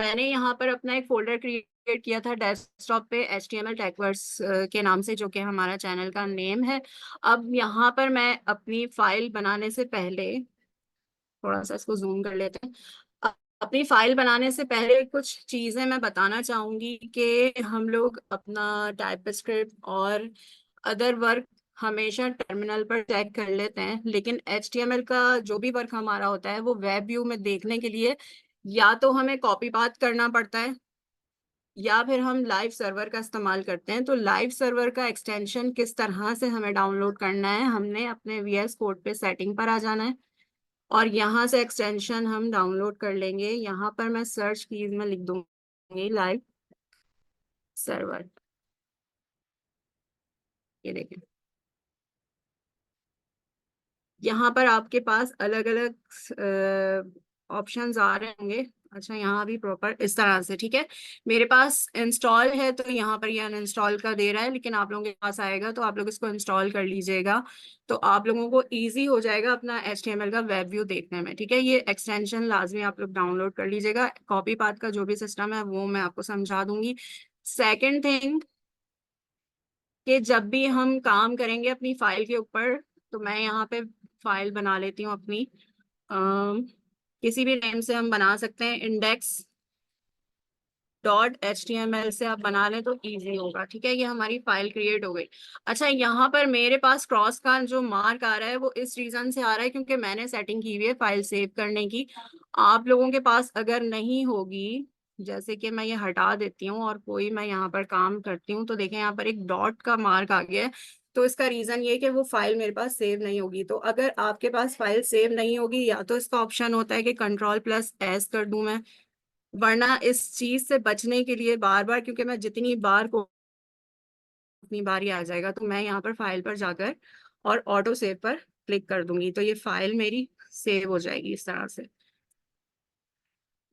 मैंने यहाँ पर अपना एक फोल्डर क्रिएट किया था डेस्कटॉप पे HTML टेकवर्क्स के नाम से, जो कि हमारा चैनल का नेम है। अब यहाँ पर मैं अपनी फाइल बनाने से पहले, थोड़ा सा इसको जूम कर लेते हैं। अपनी फाइल बनाने से पहले कुछ चीजें मैं बताना चाहूंगी कि हम लोग अपना टाइपस्क्रिप्ट और अदर वर्क हमेशा टर्मिनल पर चेक कर लेते हैं, लेकिन HTML का जो भी वर्क हमारा होता है वो वेब व्यू में देखने के लिए या तो हमें कॉपी पाथ करना पड़ता है या फिर हम लाइव सर्वर का इस्तेमाल करते हैं। तो लाइव सर्वर का एक्सटेंशन किस तरह से हमें डाउनलोड करना है, हमने अपने VS कोड पे सेटिंग पर आ जाना है और यहाँ से एक्सटेंशन हम डाउनलोड कर लेंगे। यहाँ पर मैं सर्च कीज में लिख दूंगी लाइव सर्वर। ये देखें, यहाँ पर आपके पास अलग अलग ऑप्शंस आ रहे होंगे। अच्छा, यहाँ भी प्रॉपर इस तरह से, ठीक है। मेरे पास इंस्टॉल है तो यहाँ पर ये अनइंस्टॉल का दे रहा है, लेकिन आप लोगों के पास आएगा तो आप लोग इसको इंस्टॉल कर लीजिएगा, तो आप लोगों को इजी हो जाएगा अपना HTML का वेब व्यू देखने में, ठीक है। ये एक्सटेंशन लाजमी आप लोग डाउनलोड कर लीजिएगा। कॉपी पाथ का जो भी सिस्टम है वो मैं आपको समझा दूंगी। सेकेंड थिंग, कि जब भी हम काम करेंगे अपनी फाइल के ऊपर, तो मैं यहाँ पे फाइल बना लेती हूँ अपनी। किसी भी नेम से हम बना सकते हैं, index.html से आप बना लें तो इजी होगा, ठीक है। ये हमारी फाइल क्रिएट हो गई। अच्छा, यहाँ पर मेरे पास क्रॉस का जो मार्क आ रहा है वो इस रीजन से आ रहा है क्योंकि मैंने सेटिंग की हुई है फाइल सेव करने की। आप लोगों के पास अगर नहीं होगी, जैसे कि मैं ये हटा देती हूँ और कोई मैं यहाँ पर काम करती हूँ, तो देखें यहाँ पर एक डॉट का मार्क आ गया है। तो इसका रीजन ये कि वो फाइल मेरे पास सेव नहीं होगी। तो अगर आपके पास फाइल सेव नहीं होगी, या तो इसका ऑप्शन होता है कि Ctrl+S कर दूं मैं, वरना इस चीज से बचने के लिए बार बार, क्योंकि मैं जितनी बार को उतनी बार ही आ जाएगा, तो मैं यहाँ पर फाइल पर जाकर और ऑटो सेव पर क्लिक कर दूंगी, तो ये फाइल मेरी सेव हो जाएगी इस तरह से।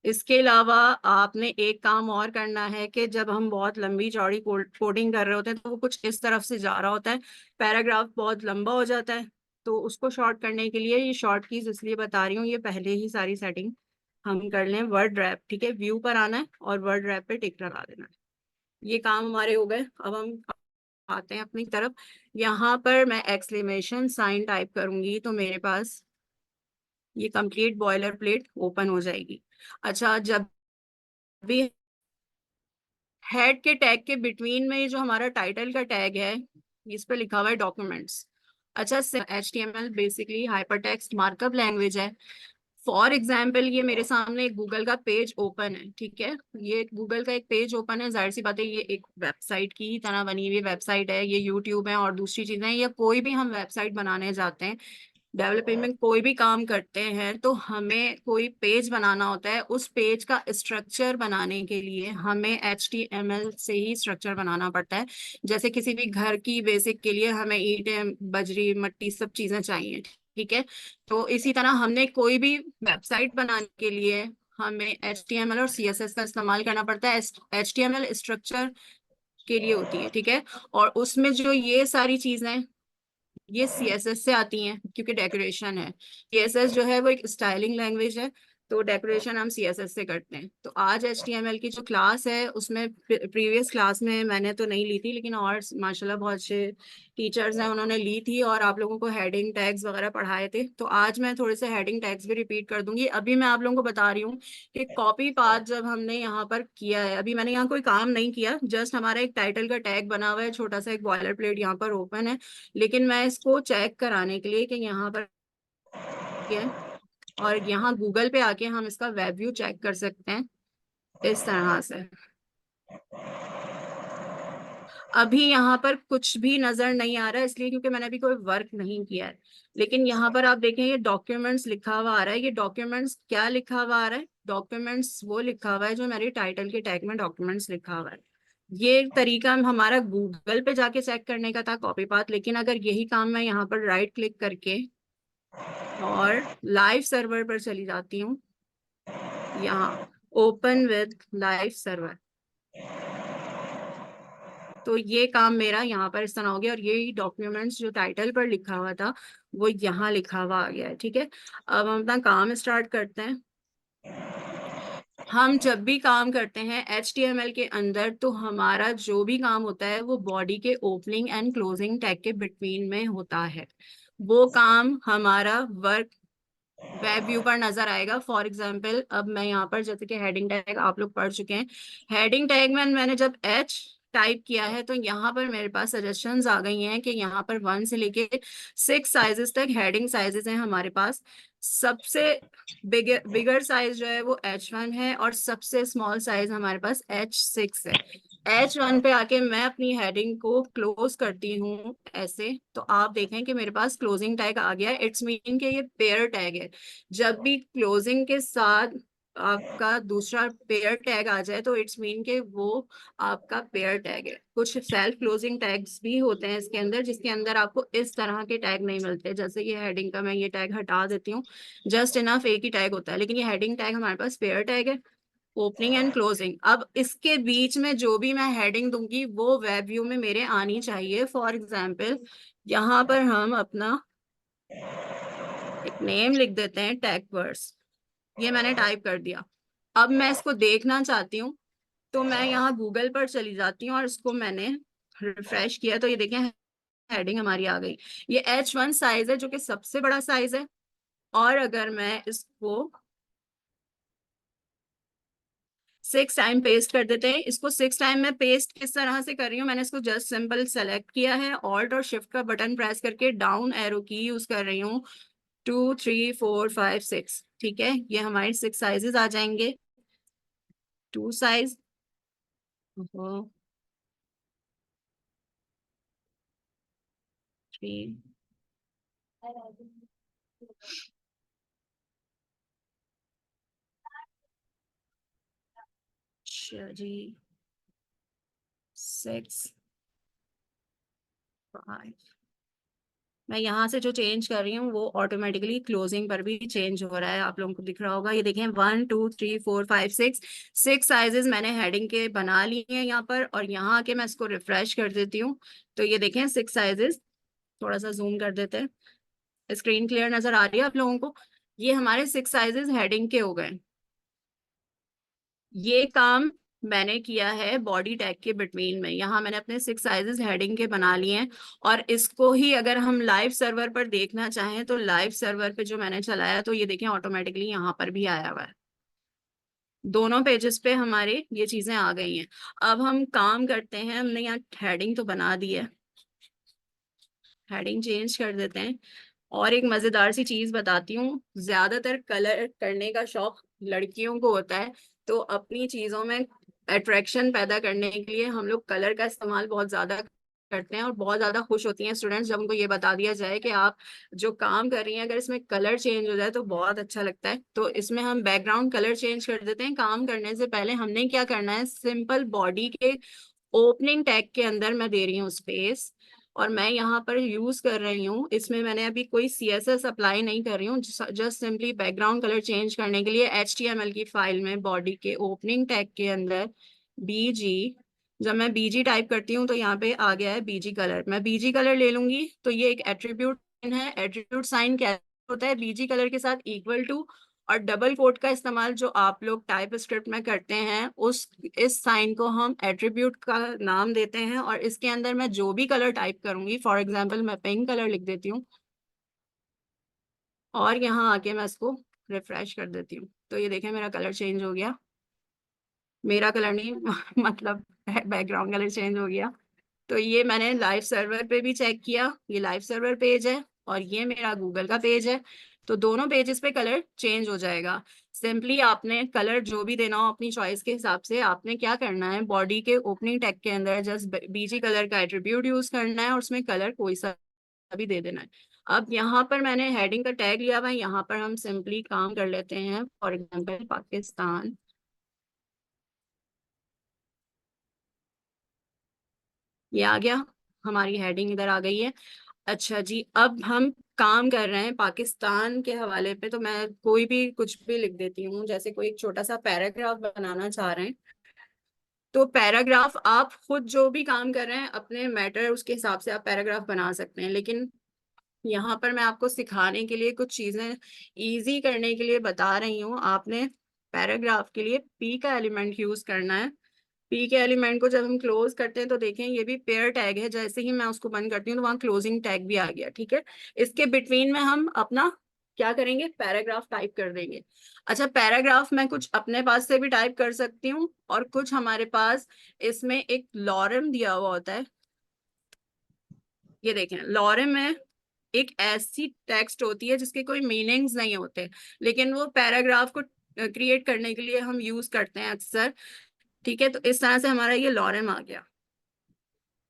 इसके अलावा आपने एक काम और करना है कि जब हम बहुत लंबी चौड़ी कोडिंग कर रहे होते हैं तो वो कुछ इस तरफ से जा रहा होता है, पैराग्राफ बहुत लंबा हो जाता है। तो उसको शॉर्ट करने के लिए ये शॉर्ट कीज इसलिए बता रही हूँ, ये पहले ही सारी सेटिंग हम कर लें। वर्ड रैप, ठीक है, व्यू पर आना है और वर्ड रैप पे टिक लगा देना है। ये काम हमारे हो गए। अब हम आते हैं अपनी तरफ। यहाँ पर मैं एक्सक्लेमेशन साइन टाइप करूंगी तो मेरे पास ये कंप्लीट बॉयलर प्लेट ओपन हो जाएगी। अच्छा, जब भी हेड के टैग के बिटवीन में जो हमारा टाइटल का टैग है, इस पे लिखा हुआ है डॉक्यूमेंट्स। अच्छा, HTML basically hypertext markup language है। फॉर एग्जाम्पल, ये मेरे सामने एक गूगल का पेज ओपन है, ठीक है। ये गूगल का एक पेज ओपन है, जाहिर सी बात है ये एक वेबसाइट की तरह बनी हुई वेबसाइट है। ये यूट्यूब है और दूसरी चीजें, या कोई भी हम वेबसाइट बनाने जाते हैं, डेवलपिंग में कोई भी काम करते हैं, तो हमें कोई पेज बनाना होता है। उस पेज का स्ट्रक्चर बनाने के लिए हमें HTML से ही स्ट्रक्चर बनाना पड़ता है। जैसे किसी भी घर की बेसिक के लिए हमें ईंटें, बजरी, मिट्टी, सब चीजें चाहिए, ठीक है। तो इसी तरह हमने कोई भी वेबसाइट बनाने के लिए हमें HTML और CSS का इस्तेमाल करना पड़ता है। HTML स्ट्रक्चर के लिए होती है, ठीक है। और उसमें जो ये सारी चीजें, ये CSS से आती हैं क्योंकि डेकोरेशन है। CSS जो है वो एक स्टाइलिंग लैंग्वेज है, तो डेकोरेशन हम CSS से करते हैं। तो आज HTML की जो क्लास है उसमें, प्रीवियस क्लास में मैंने तो नहीं ली थी, लेकिन और माशाल्लाह बहुत अच्छे टीचर्स हैं, उन्होंने ली थी और आप लोगों को हेडिंग टैग्स वगैरह पढ़ाए थे। तो आज मैं थोड़े से हेडिंग टैग्स भी रिपीट कर दूंगी। अभी मैं आप लोगों को बता रही हूँ कि कॉपी पाथ जब हमने यहाँ पर किया है, अभी मैंने यहाँ कोई काम नहीं किया, जस्ट हमारा एक टाइटल का टैग बना हुआ है, छोटा सा एक बॉयलर प्लेट यहाँ पर ओपन है। लेकिन मैं इसको चेक कराने के लिए कि यहाँ पर क्या है, और यहाँ गूगल पे आके हम इसका वेब व्यू चेक कर सकते हैं इस तरह से। अभी यहाँ पर कुछ भी नजर नहीं आ रहा है, इसलिए क्योंकि मैंने अभी कोई वर्क नहीं किया है। लेकिन यहाँ पर आप देखें, ये डॉक्यूमेंट्स लिखा हुआ आ रहा है। ये डॉक्यूमेंट्स क्या लिखा हुआ आ रहा है? डॉक्यूमेंट्स वो लिखा हुआ है जो मेरे टाइटल के टैग में डॉक्यूमेंट्स लिखा हुआ है। ये तरीका हमारा गूगल पे जाके चेक करने का था, कॉपी पाथ। लेकिन अगर यही काम मैं यहाँ पर राइट क्लिक करके और लाइव सर्वर पर चली जाती हूँ, यहाँ ओपन विद लाइव सर्वर, तो ये काम मेरा यहाँ पर इस तरह हो गया और ये डॉक्यूमेंट्स जो टाइटल पर लिखा हुआ था वो यहाँ लिखा हुआ आ गया है, ठीक है। अब हम अपना काम स्टार्ट करते हैं। हम जब भी काम करते हैं HTML के अंदर, तो हमारा जो भी काम होता है वो बॉडी के ओपनिंग एंड क्लोजिंग टैग के बिटवीन में होता है। वो काम हमारा वर्क वेब व्यू पर नजर आएगा। फॉर एग्जाम्पल, अब मैं यहाँ पर, जैसे कि हेडिंग टैग आप लोग पढ़ चुके हैं, हेडिंग टैग में मैंने जब H टाइप किया है तो यहाँ पर मेरे पास सजेशंस आ गई हैं कि यहाँ पर 1 से लेके 6 साइजेस तक हेडिंग साइजेस हैं हमारे पास। सबसे बिगर साइज जो है वो H1 है और सबसे स्मॉल साइज हमारे पास H6 है। H1 पे आके मैं अपनी हेडिंग को क्लोज करती हूँ ऐसे, तो आप देखें कि मेरे पास क्लोजिंग टैग आ गया है। इट्स मीन कि ये पेयर टैग है। जब भी क्लोजिंग के साथ आपका दूसरा पेयर टैग आ जाए तो इट्स मीन के वो आपका पेयर टैग है। कुछ सेल्फ क्लोजिंग टैग्स भी होते हैं इसके अंदर, जिसके अंदर आपको इस तरह के टैग नहीं मिलते। जैसे ये हेडिंग का मैं ये टैग हटा देती हूँ, जस्ट इनफ एक ही टैग होता है, लेकिन ये हेडिंग टैग हमारे पास पेयर टैग है, ओपनिंग एंड क्लोजिंग। अब इसके बीच में जो भी मैं हेडिंग दूंगी वो वेब व्यू में मेरे आनी चाहिए। फॉर एग्जाम्पल, यहाँ पर हम अपना एक नेम लिख देते हैं, टैग वर्ड्स। ये मैंने टाइप कर दिया। अब मैं इसको देखना चाहती हूँ तो मैं यहाँ गूगल पर चली जाती हूँ और इसको मैंने रिफ्रेश किया तो ये देखें हेडिंग हमारी आ गई। ये H1 साइज है जो कि सबसे बड़ा साइज है। और अगर मैं इसको 6 टाइम पेस्ट कर देते हैं, इसको 6 टाइम में पेस्ट किस तरह से कर रही हूँ, मैंने इसको जस्ट सिंपल सेलेक्ट किया है, ऑल्ट और शिफ्ट का बटन प्रेस करके डाउन एरो की यूज कर रही हूँ। 2 3 4 5 6, ठीक है, ये हमारे 6 साइजेस आ जाएंगे। 2 साइज, 3, जी, 6, 5। मैं यहाँ से जो चेंज कर रही हूँ वो ऑटोमेटिकली क्लोजिंग पर भी चेंज हो रहा है, आप लोगों को दिख रहा होगा। ये देखें 1 2 3 4 5 6, 6 साइजेस मैंने हेडिंग के बना लिए हैं यहाँ पर। और यहाँ आके मैं इसको रिफ्रेश कर देती हूँ तो ये देखें 6 साइजेस। थोड़ा सा जूम कर देते हैं, स्क्रीन क्लियर नजर आ रही है आप लोगों को? ये हमारे 6 साइजेस हेडिंग के हो गए। ये काम मैंने किया है बॉडी टैग के बिटवीन में। यहाँ मैंने अपने 6 साइजेस हेडिंग के बना लिए हैं। और इसको ही अगर हम लाइव सर्वर पर देखना चाहें तो लाइव सर्वर पे जो मैंने चलाया तो ये देखें ऑटोमेटिकली यहाँ पर भी आया हुआ है। दोनों पेजेस पे हमारे ये चीजें आ गई हैं। अब हम काम करते हैं, हमने यहाँ हेडिंग तो बना दी है, हेडिंग चेंज कर देते हैं। और एक मजेदार सी चीज बताती हूँ, ज्यादातर कलर करने का शौक लड़कियों को होता है, तो अपनी चीजों में अट्रैक्शन पैदा करने के लिए हम लोग कलर का इस्तेमाल बहुत ज्यादा करते हैं। और बहुत ज्यादा खुश होती हैं स्टूडेंट्स जब उनको ये बता दिया जाए कि आप जो काम कर रही हैं अगर इसमें कलर चेंज हो जाए तो बहुत अच्छा लगता है। तो इसमें हम बैकग्राउंड कलर चेंज कर देते हैं। काम करने से पहले हमने क्या करना है, सिंपल बॉडी के ओपनिंग टैग के अंदर मैं दे रही हूँ स्पेस, और मैं यहाँ पर यूज कर रही हूँ, इसमें मैंने अभी कोई CSS अप्लाई नहीं कर रही हूँ, just simply background colour change करने के लिए HTML की फाइल में बॉडी के ओपनिंग टैग के अंदर BG, जब मैं BG टाइप करती हूँ तो यहाँ पे आ गया है BG कलर। मैं BG कलर ले लूंगी तो ये एक एट्रीब्यूट है। एट्रीब्यूट साइन क्या होता है, BG कलर के साथ इक्वल टू और डबल कोट का इस्तेमाल जो आप लोग टाइप स्क्रिप्ट में करते हैं, उस इस साइन को हम एट्रीब्यूट का नाम देते हैं। और इसके अंदर मैं जो भी कलर टाइप करूंगी, फॉर एग्जांपल मैं पिंक कलर लिख देती हूँ और यहाँ आके मैं इसको रिफ्रेश कर देती हूँ तो ये देखें मेरा कलर चेंज हो गया। मेरा कलर नहीं मतलब बैकग्राउंड कलर चेंज हो गया। तो ये मैंने लाइव सर्वर पे भी चेक किया, ये लाइव सर्वर पेज है और ये मेरा गूगल का पेज है। तो दोनों पेजेस पे कलर चेंज हो जाएगा। सिंपली आपने कलर जो भी देना हो अपनी चॉइस के हिसाब से, आपने क्या करना है, बॉडी के ओपनिंग टैग के अंदर जस्ट BG कलर का एट्रीब्यूट यूज करना है और उसमें कलर कोई सा भी दे देना है। अब यहाँ पर मैंने हेडिंग का टैग लिया हुआ है, यहाँ पर हम सिंपली काम कर लेते हैं, फॉर एग्जाम्पल पाकिस्तान। ये आ गया, हमारी हेडिंग इधर आ गई है। अच्छा जी, अब हम काम कर रहे हैं पाकिस्तान के हवाले पे, तो मैं कोई भी कुछ भी लिख देती हूँ। जैसे कोई एक छोटा सा पैराग्राफ बनाना चाह रहे हैं तो पैराग्राफ आप खुद जो भी काम कर रहे हैं अपने मैटर उसके हिसाब से आप पैराग्राफ बना सकते हैं। लेकिन यहाँ पर मैं आपको सिखाने के लिए कुछ चीजें इजी करने के लिए बता रही हूँ। आपने पैराग्राफ के लिए पी का एलिमेंट यूज करना है। पी के एलिमेंट को जब हम क्लोज करते हैं तो देखें ये भी पेयर टैग है, जैसे ही मैं उसको बंद करती हूँ तो वहां क्लोजिंग टैग भी आ गया। ठीक है, इसके बिटवीन में हम अपना क्या करेंगे, पैराग्राफ टाइप कर देंगे। अच्छा, पैराग्राफ मैं कुछ अपने पास से भी टाइप कर सकती हूँ और कुछ हमारे पास इसमें एक लॉरम दिया हुआ होता है। ये देखें, लॉरम में एक ऐसी टेक्स्ट होती है जिसके कोई मीनिंग्स नहीं होते, लेकिन वो पैराग्राफ को क्रिएट करने के लिए हम यूज करते हैं अक्सर। ठीक है, तो इस तरह से हमारा ये लॉरम आ गया।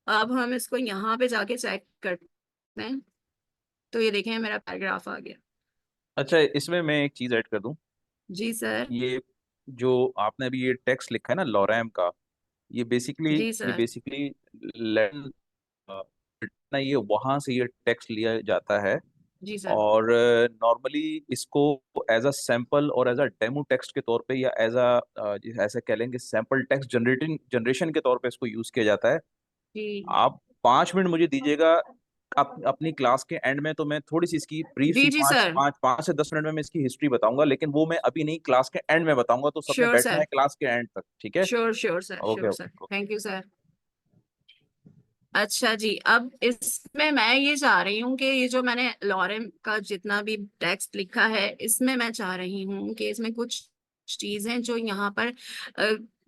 अब हम इसको यहाँ पे जाके चेक करते हैं, तो ये देखें मेरा पैराग्राफ आ गया। अच्छा, इसमें मैं एक चीज ऐड कर दूं। जी सर। ये जो आपने अभी ये टेक्स्ट लिखा है ना लॉरैम का, ये बेसिकली जी ये सर। बेसिकली लैटिन ना, ये वहां से ये टेक्स्ट लिया जाता है। जी सर। और नॉर्मली इसको एज अ सैंपल और एज अ डेमो टेक्स्ट के तौर पे, या एज अ ऐसे कह लेंगे सैंपल टेक्स्ट जनरेटिंग जनरेशन के तौर पे इसको यूज किया जाता है। जी। आप 5 मिनट मुझे दीजिएगा अपनी क्लास के एंड में, तो मैं थोड़ी सी इसकी ब्रीफ सी जी जी पाँच सर। पाँच 5 से 10 मिनट में मैं इसकी हिस्ट्री बताऊंगा, लेकिन वो मैं अभी नहीं, क्लास के एंड में बताऊंगा, तो सबने श्योर बैठना सर। है क्लास के एंड तक। ठीक है? Sure sure sir. Okay sure sir. Okay. Thank you sir. अच्छा जी, अब इसमें मैं ये चाह रही हूँ कि ये जो मैंने लॉरेम का जितना भी टेक्स्ट लिखा है, इसमें मैं चाह रही हूँ कि इसमें कुछ चीजें जो यहाँ पर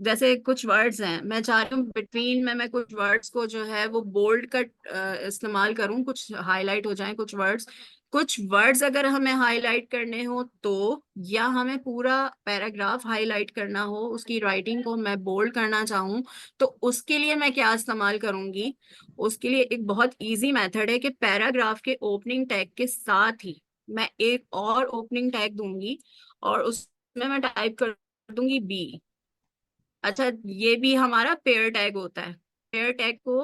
जैसे कुछ वर्ड्स हैं, मैं चाह रही हूँ बिटवीन में मैं कुछ वर्ड्स को जो है वो बोल्ड का इस्तेमाल करूँ, कुछ हाईलाइट हो जाएं कुछ वर्ड्स। कुछ वर्ड्स अगर हमें हाईलाइट करने हो तो, या हमें पूरा पैराग्राफ हाईलाइट करना हो, उसकी राइटिंग को मैं बोल्ड करना चाहूँ, तो उसके लिए मैं क्या इस्तेमाल करूंगी। उसके लिए एक बहुत इजी मेथड है कि पैराग्राफ के ओपनिंग टैग के साथ ही मैं एक और ओपनिंग टैग दूंगी और उसमें मैं टाइप कर दूंगी बी। अच्छा, ये भी हमारा पेयर टैग होता है। पेयर टैग को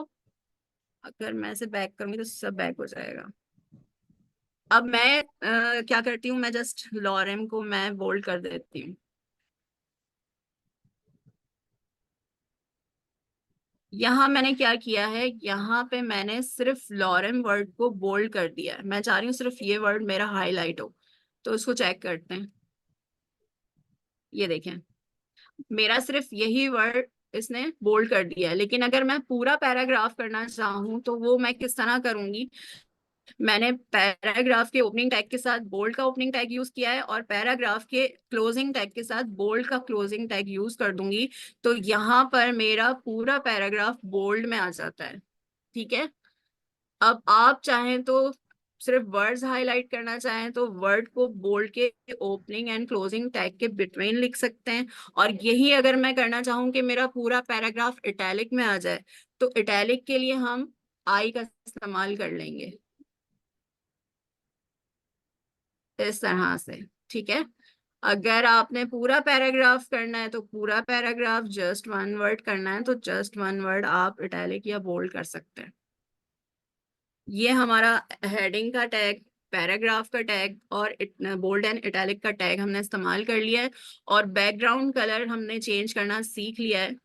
अगर मैं इसे बैक करूंगी तो सब बैक हो जाएगा। अब मैं क्या करती हूँ, मैं जस्ट लॉरेम को मैं बोल्ड कर देती हूँ। यहाँ मैंने क्या किया है, यहाँ पे मैंने सिर्फ लॉरेम वर्ड को बोल्ड कर दिया है। मैं चाह रही हूँ सिर्फ ये वर्ड मेरा हाईलाइट हो, तो उसको चेक करते हैं। ये देखें, मेरा सिर्फ यही वर्ड इसने बोल्ड कर दिया है, लेकिन अगर मैं पूरा पैराग्राफ करना चाहूँ तो वो मैं किस तरह करूंगी। मैंने पैराग्राफ के ओपनिंग टैग के साथ बोल्ड का ओपनिंग टैग यूज किया है और पैराग्राफ के क्लोजिंग टैग के साथ बोल्ड का क्लोजिंग टैग यूज कर दूंगी, तो यहाँ पर मेरा पूरा पैराग्राफ बोल्ड में आ जाता है। ठीक है, अब आप चाहें तो सिर्फ वर्ड्स हाईलाइट करना चाहें तो वर्ड को बोल्ड के ओपनिंग एंड क्लोजिंग टैग के बिटवीन लिख सकते हैं। और यही अगर मैं करना चाहूँ कि मेरा पूरा पैराग्राफ इटैलिक में आ जाए, तो इटैलिक के लिए हम आई का इस्तेमाल कर लेंगे इस तरह से। ठीक है, अगर आपने पूरा पैराग्राफ करना है तो पूरा पैराग्राफ, जस्ट वन वर्ड करना है तो जस्ट वन वर्ड आप इटैलिक या बोल्ड कर सकते हैं। ये हमारा हेडिंग का टैग, पैराग्राफ का टैग और बोल्ड एंड इटैलिक का टैग हमने इस्तेमाल कर लिया है। और बैकग्राउंड कलर हमने चेंज करना सीख लिया है।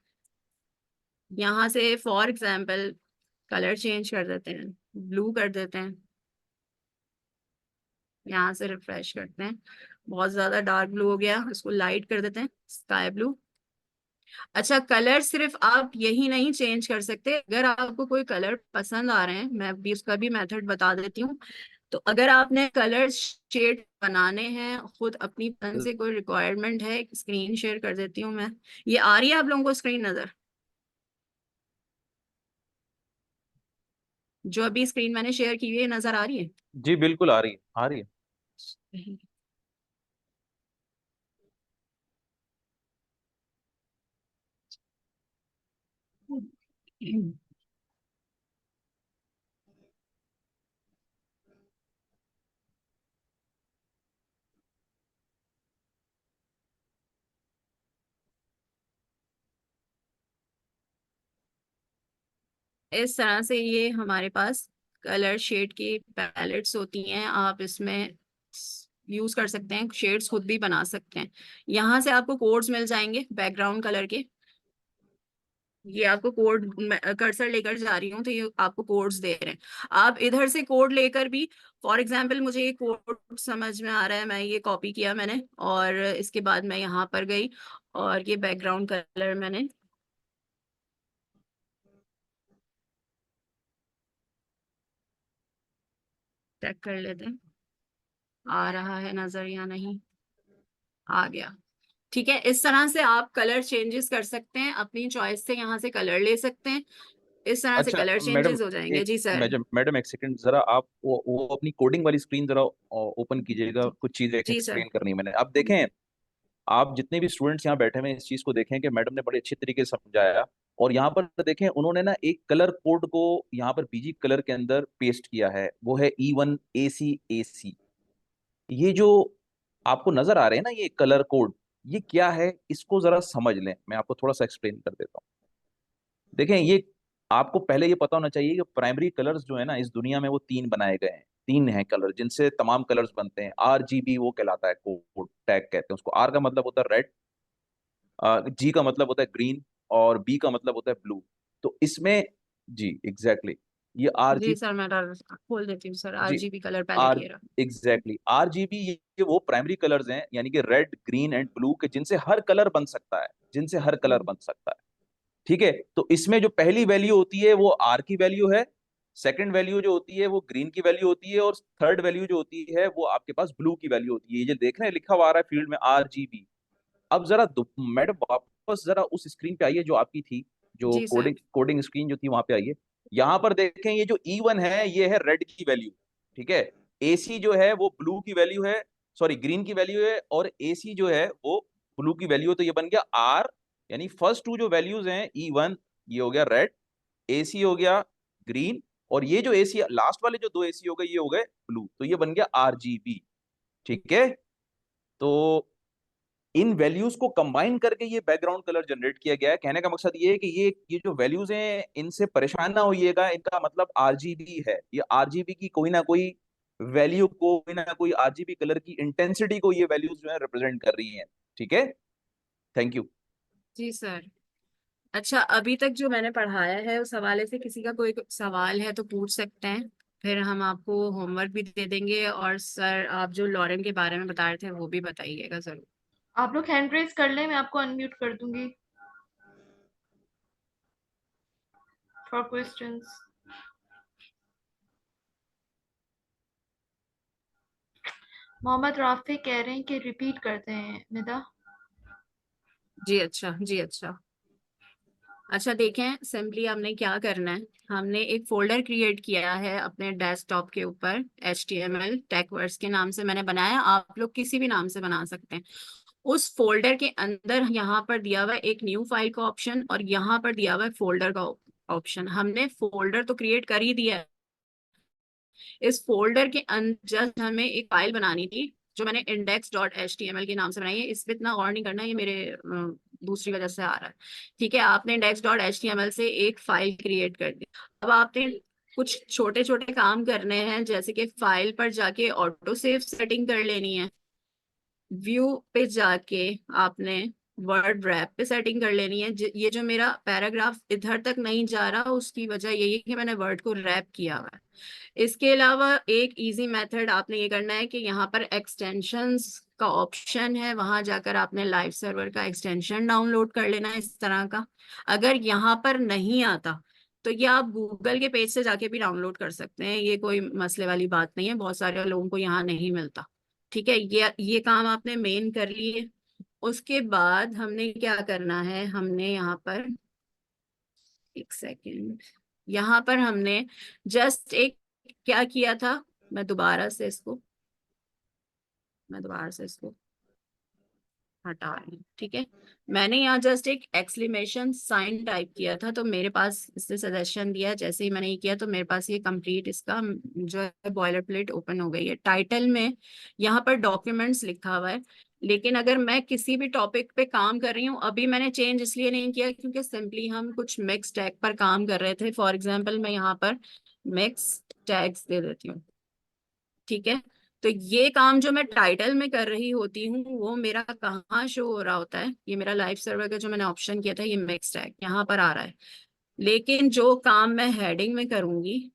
यहाँ से फॉर एग्जाम्पल कलर चेंज कर देते हैं, ब्लू कर देते हैं। यहाँ से रिफ्रेश करते हैं, बहुत ज्यादा डार्क ब्लू हो गया, इसको लाइट कर देते हैं, स्काई ब्लू। अच्छा, कलर सिर्फ आप यही नहीं चेंज कर सकते, अगर आपको कोई कलर पसंद आ रहे हैं, मैं भी उसका भी मेथड बता देती हूँ। तो अगर आपने कलर शेड बनाने हैं खुद अपनी पसंद से, कोई रिक्वायरमेंट है, स्क्रीन शेयर कर देती हूँ मैं। ये आ रही है आप लोगों को स्क्रीन नजर, जो अभी स्क्रीन मैंने शेयर की हुई है, नजर आ रही जी बिल्कुल आ रही है, आ रही है। है। इस तरह से ये हमारे पास कलर शेड की पैलेट्स होती हैं, आप इसमें यूज कर सकते हैं, शेड्स खुद भी बना सकते हैं। यहाँ से आपको कोड्स मिल जाएंगे बैकग्राउंड कलर के। ये आपको कोड, कर्सर लेकर जा रही हूँ तो ये आपको कोड्स दे रहे हैं। आप इधर से कोड लेकर भी, फॉर एग्जाम्पल मुझे ये कोड समझ में आ रहा है, मैं ये कॉपी किया मैंने, और इसके बाद मैं यहाँ पर गई और ये बैकग्राउंड कलर मैंने चेक कर लेते हैं आ रहा है नजर या नहीं। आ गया। ठीक है, इस तरह से आप कलर चेंजेस कर सकते हैं, अपनी चॉइस से यहाँ से कलर ले सकते हैं, इस तरह से अच्छा कलर मैडम, चेंजेस हो जाएंगे। एक जी सर। मैडम मैडम एक सेकंड, जरा आप वो अपनी कोडिंग वाली स्क्रीन जरा ओपन कीजिएगा, कुछ चीजें जी सर। एक्सप्लेन करनी है मैंने। आप देखें, आप जितने भी स्टूडेंट्स यहाँ बैठे हुए हैं इस चीज को देखें कि मैडम ने बड़े अच्छे तरीके से समझाया। और यहाँ पर देखें, उन्होंने ना एक कलर कोड को यहाँ पर बीजी कलर के अंदर पेस्ट किया है, वो है E1AC AC। ये जो आपको नजर आ रहे हैं ना ये कलर कोड, ये क्या है इसको जरा समझ लें, मैं आपको थोड़ा सा एक्सप्लेन कर देता हूँ। देखें, ये आपको पहले ये पता होना चाहिए कि प्राइमरी कलर्स जो है ना इस दुनिया में, वो तीन बनाए गए हैं। तीन हैं कलर जिनसे तमाम कलर्स बनते हैं। RGB वो कहलाता है, कोड टैग कहते हैं उसको। R का मतलब होता है रेड, G का मतलब होता है ग्रीन, और B का मतलब होता है ब्लू। तो इसमें, जी एग्जैक्टली, ये जी RGB, सर, मैं खोल देती हूँ सर, जी RGB कलर पहले आर क्लियर। एग्जैक्टली RGB, ये वो प्राइमरी कलर्स हैं, यानी कि रेड ग्रीन एंड ब्लू के, जिनसे हर कलर बन सकता है, जिनसे हर कलर बन सकता है। ठीक है, तो इसमें जो पहली वैल्यू होती है वो R की वैल्यू है, सेकंड वैल्यू जो होती है वो ग्रीन की वैल्यू होती है, और थर्ड वैल्यू जो होती है वो आपके पास ब्लू की वैल्यू होती है। ये जो देख रहे हैं लिखा हुआ आ रहा है फील्ड में RGB। अब जरा मैडम वापस जरा उस स्क्रीन पे आइए जो आपकी थी, जो जी सर। कोडिंग कोडिंग स्क्रीन जो थी वहां पे आइए। यहाँ पर देखें, ये जो E1 है ये है रेड की वैल्यू, ठीक है। AC जो है वो ब्लू की वैल्यू है, सॉरी ग्रीन की वैल्यू है, और AC जो है वो ब्लू की वैल्यू है। तो ये बन गया R, यानी फर्स्ट टू जो वैल्यूज हैं E1, ये हो गया रेड, AC हो गया ग्रीन, और ये जो AC लास्ट वाले जो दो AC हो गए ये हो गए ब्लू, तो ये बन गया RGB। ठीक है, तो इन वैल्यूज को कंबाइन करके ये बैकग्राउंड कलर जनरेट किया गया है। कहने का मकसद ये है कि ये जो वैल्यूज हैं इनसे परेशान ना होइएगा, इनका मतलब RGB है। ये RGB की कोई ना कोई वैल्यू को, कोई ना कोई RGB कलर की इंटेंसिटी को ये वैल्यूज जो है रिप्रेजेंट कर रही हैं। ठीक है, थैंक यू। Ji sir. अच्छा, अभी तक जो मैंने पढ़ाया है उस हवाले से किसी का कोई सवाल है तो पूछ सकते हैं, फिर हम आपको होमवर्क भी दे देंगे। और सर, आप जो लॉरेन के बारे में बता रहे थे वो भी बताइएगा जरूर। आप लोग हैंड रेज कर लें, मैं आपको अनम्यूट कर दूंगी फॉर क्वेश्चंस। मोहम्मद राफी कह रहे हैं कि रिपीट करते हैं निदा। जी अच्छा, जी अच्छा। अच्छा देखें, सिंपली हमने क्या करना है, हमने एक फोल्डर क्रिएट किया है अपने डेस्कटॉप के ऊपर, HTML टेकवर्ड्स के नाम से मैंने बनाया, आप लोग किसी भी नाम से बना सकते हैं। उस फोल्डर के अंदर यहाँ पर दिया हुआ है एक न्यू फाइल का ऑप्शन, और यहाँ पर दिया हुआ है फोल्डर का ऑप्शन। हमने फोल्डर तो क्रिएट कर ही दिया है, इस फोल्डर के अंदर जस्ट हमें एक फाइल बनानी थी जो मैंने index.html के नाम से बनाई है। इस पे इतना गौर नहीं करना, ये मेरे दूसरी वजह से आ रहा है। ठीक है, आपने index.html से एक फाइल क्रिएट कर दी। अब आपने कुछ छोटे छोटे काम करने हैं, जैसे कि फाइल पर जाके ऑटो सेव सेटिंग कर लेनी है, व्यू पे जाके आपने वर्ड रैप पे सेटिंग कर लेनी है। ये जो मेरा पैराग्राफ इधर तक नहीं जा रहा उसकी वजह यही है कि मैंने वर्ड को रैप किया हुआ है। इसके अलावा एक इजी मेथड आपने ये करना है कि यहाँ पर एक्सटेंशंस का ऑप्शन है, वहां जाकर आपने लाइव सर्वर का एक्सटेंशन डाउनलोड कर लेना है इस तरह का। अगर यहाँ पर नहीं आता तो ये आप गूगल के पेज से जाके भी डाउनलोड कर सकते हैं, ये कोई मसले वाली बात नहीं है, बहुत सारे लोगों को यहाँ नहीं मिलता। ठीक है, ये काम आपने मेन कर लिए। उसके बाद हमने क्या करना है, हमने यहाँ पर, एक सेकेंड, यहाँ पर हमने जस्ट एक क्या किया था, मैं दोबारा से इसको मैं दोबारा से इसको हटा रही हूँ। ठीक है, मैंने यहाँ जस्ट एक एक्सक्लेमेशन साइन टाइप किया था, तो मेरे पास इसने सजेशन दिया, जैसे ही मैंने ये किया तो मेरे पास ये कंप्लीट इसका जो है बॉयलर प्लेट ओपन हो गई है। टाइटल में यहाँ पर डॉक्यूमेंट्स लिखा हुआ है, लेकिन अगर मैं किसी भी टॉपिक पे काम कर रही हूँ, अभी मैंने चेंज इसलिए नहीं किया क्योंकि सिंपली हम कुछ मिक्स टैग पर काम कर रहे थे। फॉर एग्जाम्पल मैं यहाँ पर मिक्स टैग्स दे देती हूँ। ठीक है, तो ये काम जो मैं टाइटल में कर रही होती हूँ वो मेरा कहाँ शो हो रहा होता है, ये मेरा लाइव सर्वर का जो मैंने ऑप्शन किया था ये मिक्स्ड है, यहाँ पर आ रहा है। लेकिन जो काम मैं हेडिंग में करूंगी,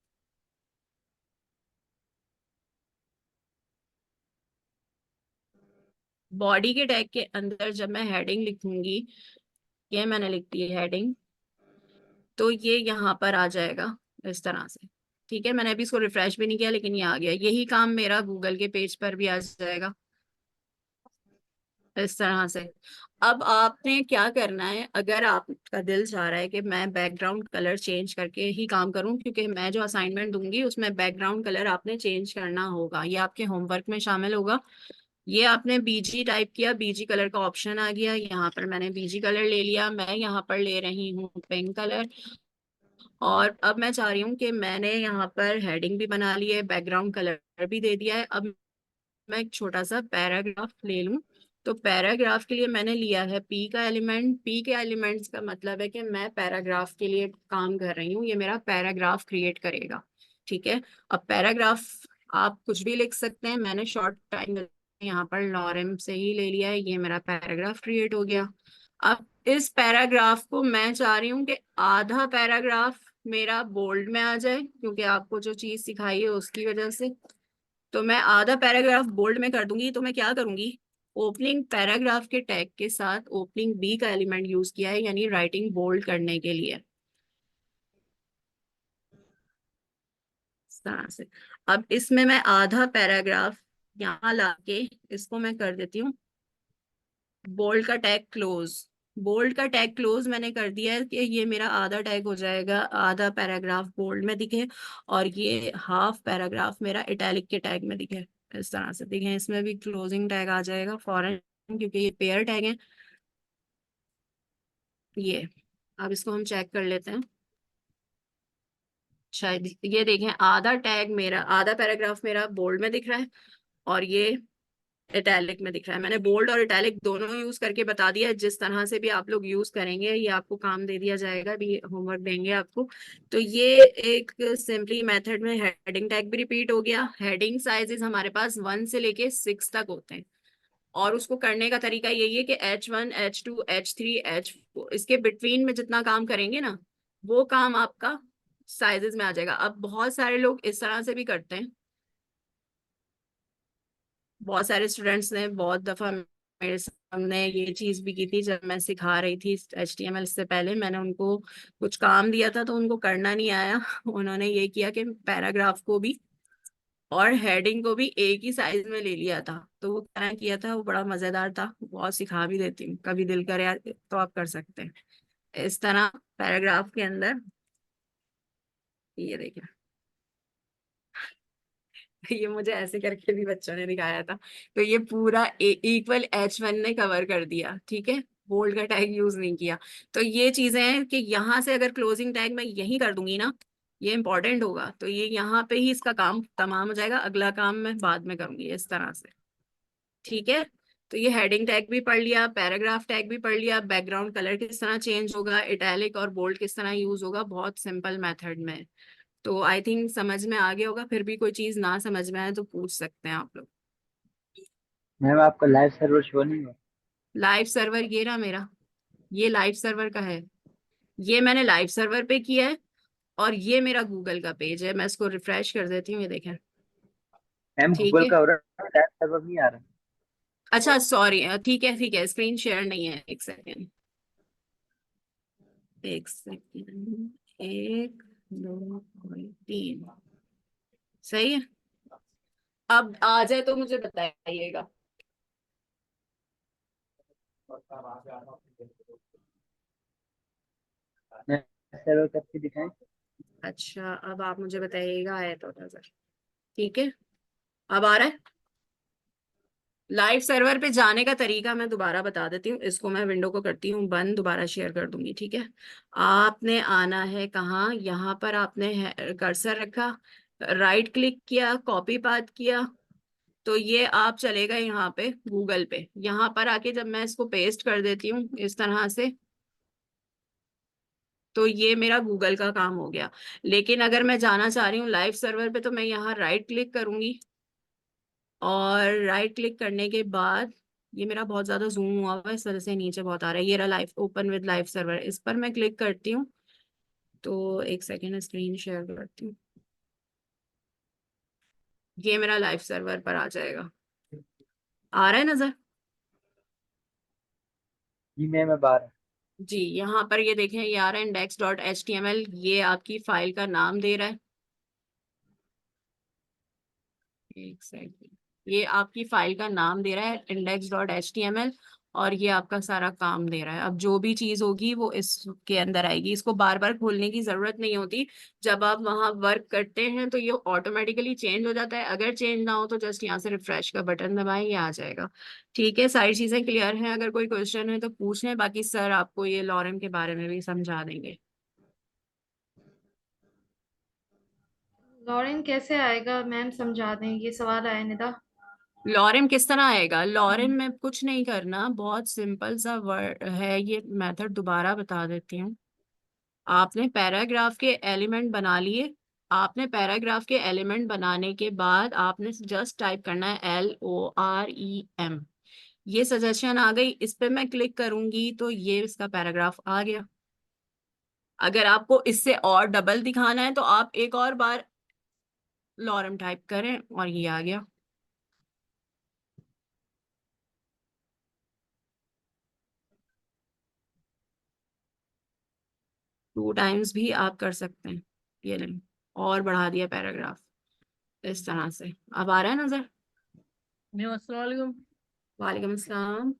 बॉडी के टैग के अंदर जब मैं हेडिंग लिखूंगी, ये मैंने लिख दी है हेडिंग, तो ये यहाँ पर आ जाएगा इस तरह से। ठीक है, मैंने अभी इसको रिफ्रेश भी नहीं किया लेकिन ये आ गया। यही काम मेरा गूगल के पेज पर भी आ जाएगा इस तरह से। अब आपने क्या करना है, अगर आपका दिल चाह रहा है कि मैं बैकग्राउंड कलर चेंज करके ही काम करूं, क्योंकि मैं जो असाइनमेंट दूंगी उसमें बैकग्राउंड कलर आपने चेंज करना होगा, ये आपके होमवर्क में शामिल होगा। ये आपने बीजी टाइप किया, बीजी कलर का ऑप्शन आ गया, यहाँ पर मैंने बीजी कलर ले लिया, मैं यहाँ पर ले रही हूँ पिंक कलर। और अब मैं चाह रही हूँ कि मैंने यहाँ पर हेडिंग भी बना ली है, बैकग्राउंड कलर भी दे दिया है। अब मैं एक छोटा सा पैराग्राफ ले लूं, तो पैराग्राफ के लिए मैंने लिया है पी का एलिमेंट। पी के एलिमेंट्स का मतलब है कि मैं पैराग्राफ के लिए काम कर रही हूँ, ये मेरा पैराग्राफ क्रिएट करेगा। ठीक है, अब पैराग्राफ आप कुछ भी लिख सकते हैं, मैंने शॉर्ट टाइम यहाँ पर लॉरेम से ही ले लिया है, ये मेरा पैराग्राफ क्रिएट हो गया। अब इस पैराग्राफ को मैं चाह रही हूँ कि आधा पैराग्राफ मेरा बोल्ड में आ जाए, क्योंकि आपको जो चीज सिखाई है उसकी वजह से। तो मैं आधा पैराग्राफ बोल्ड में कर दूंगी। तो मैं क्या करूंगी, ओपनिंग पैराग्राफ के टैग के साथ ओपनिंग बी का एलिमेंट यूज किया है, यानी राइटिंग बोल्ड करने के लिए इस तरह से। अब इसमें मैं आधा पैराग्राफ यहाँ लाके इसको मैं कर देती हूँ बोल्ड का टैग क्लोज। बोल्ड का टैग क्लोज मैंने कर दिया है कि ये मेरा आधा टैग हो जाएगा, आधा पैराग्राफ बोल्ड में दिखे और ये हाफ पैराग्राफ मेरा इटैलिक के टैग में दिखे इस तरह से। दिखे, इसमें भी क्लोजिंग टैग आ जाएगा फॉरन, क्योंकि ये पेयर टैग है ये। अब इसको हम चेक कर लेते हैं, शायद ये देखें आधा टैग मेरा, आधा पैराग्राफ मेरा बोल्ड में दिख रहा है और ये इटैलिक में दिख रहा है। मैंने बोल्ड और इटैलिक दोनों यूज करके बता दिया है, जिस तरह से भी आप लोग यूज करेंगे ये आपको काम दे दिया जाएगा, अभी होमवर्क देंगे आपको। तो ये एक सिंपली मेथड में हेडिंग टैग भी रिपीट हो गया। हेडिंग साइजेस हमारे पास 1 से लेके 6 तक होते हैं, और उसको करने का तरीका यही है कि H1 H2 H3 H4 इसके बिटवीन में जितना काम करेंगे ना, वो काम आपका साइजेस में आ जाएगा। अब बहुत सारे लोग इस तरह से भी करते हैं, बहुत सारे स्टूडेंट्स ने बहुत दफा मेरे सामने ये चीज भी की थी, जब मैं सिखा रही थी HTML से पहले मैंने उनको कुछ काम दिया था तो उनको करना नहीं आया। उन्होंने ये किया कि पैराग्राफ को भी और हेडिंग को भी एक ही साइज में ले लिया था। तो वो क्या किया था, वो बड़ा मजेदार था, बहुत सिखा भी देती हूँ, कभी दिल करे तो आप कर सकते हैं इस तरह पैराग्राफ के अंदर। ये देखिए ये मुझे ऐसे करके भी बच्चों ने दिखाया था। तो ये पूरा इक्वल H1 ने कवर कर दिया, ठीक है, बोल्ड का टैग यूज नहीं किया। तो ये चीजें हैं कि यहाँ से अगर क्लोजिंग टैग मैं यही कर दूंगी ना, ये इंपॉर्टेंट होगा, तो ये यहाँ पे ही इसका काम तमाम हो जाएगा, अगला काम मैं बाद में करूंगी इस तरह से। ठीक है, तो ये हेडिंग टैग भी पढ़ लिया, पैराग्राफ टैग भी पढ़ लिया, बैकग्राउंड कलर किस तरह चेंज होगा, इटैलिक और बोल्ड किस तरह यूज होगा, बहुत सिंपल मेथड में। तो आई थिंक समझ में आ गया होगा, फिर भी कोई चीज ना समझ में आए तो पूछ सकते हैं आप लोग। मैम आपका लाइव सर्वर शो नहीं हुआ। लाइव सर्वर ये रहा मेरा, ये लाइव सर्वर का है, ये मैंने लाइव सर्वर पे किया है, और ये मेरा गूगल का पेज है। मैं इसको रिफ्रेश कर देती हूँ, ये देखें। मैम ठीक गूगल है, का हो रहा है, लाइव सर्वर नहीं आ रहा। अच्छा सॉरी, ठीक है, स्क्रीन शेयर नहीं है, एक सेकेंड, एक सेकेंड, एक दो तीन, सही है। अब आ जाए तो मुझे बताइएगा। मैं सर्वर करके दिखाएं। अच्छा, अब आप मुझे बताइएगा आया तो नजर। ठीक है, अब आ रहा है। लाइव सर्वर पे जाने का तरीका मैं दोबारा बता देती हूँ, इसको मैं विंडो को करती हूँ बंद, दोबारा शेयर कर दूंगी। ठीक है, आपने आना है कहाँ, यहाँ पर आपने कर्सर रखा, राइट क्लिक किया, कॉपी पाथ किया, तो ये आप चले गए यहाँ पे गूगल पे। यहाँ पर आके जब मैं इसको पेस्ट कर देती हूँ इस तरह से, तो ये मेरा गूगल का काम हो गया। लेकिन अगर मैं जाना चाह रही हूँ लाइव सर्वर पे, तो मैं यहाँ राइट क्लिक करूंगी और राइट क्लिक करने के बाद ये मेरा बहुत ज्यादा जूम हुआ हुआ है, इस वजह से नीचे बहुत आ रहा है। ये रहा live open with live server, इस पर मैं क्लिक करती हूँ तो एक सेकेंड स्क्रीन शेयर करती हूँ। ये मेरा लाइव सर्वर पर आ जाएगा, आ रहा है नजर? जी मैम अब आ रहा है। जी, यहाँ पर ये देखें, ये आ रहा है index.html, ये आपकी फाइल का नाम दे रहा है। एक सेकंड, ये आपकी फाइल का नाम दे रहा है index.html, और ये आपका सारा काम दे रहा है। अब जो भी चीज होगी वो इसके अंदर आएगी, इसको बार बार खोलने की जरूरत नहीं होती। जब आप वहां वर्क करते हैं तो ये ऑटोमेटिकली चेंज हो जाता है। अगर चेंज ना हो तो जस्ट यहाँ से रिफ्रेश का बटन दबाएं, ये आ जाएगा। ठीक है, सारी चीजें क्लियर हैं? अगर कोई क्वेश्चन है तो पूछ लें, बाकी सर आपको ये लॉरेम के बारे में भी समझा देंगे। लॉरेन कैसे आएगा मैम, समझा दें, ये सवाल आया निदा। लॉरेम किस तरह आएगा? लॉरेम में कुछ नहीं करना, बहुत सिंपल सा वर्ड है, ये मेथड दोबारा बता देती हूँ। आपने पैराग्राफ के एलिमेंट बना लिए। आपने पैराग्राफ के एलिमेंट बनाने के बाद आपने जस्ट टाइप करना है LOREM। ये सजेशन आ गई, इस पे मैं क्लिक करूंगी तो ये इसका पैराग्राफ आ गया। अगर आपको इससे और डबल दिखाना है तो आप एक और बार लॉरेम टाइप करें और ये आ गया। टू टाइम्स भी आप कर सकते हैं। ये नहीं, और बढ़ा दिया पैराग्राफ इस तरह से। अब आ रहा है नजर? मैम अस्सलाम वालेकुम। वालेकुम अस्सलाम।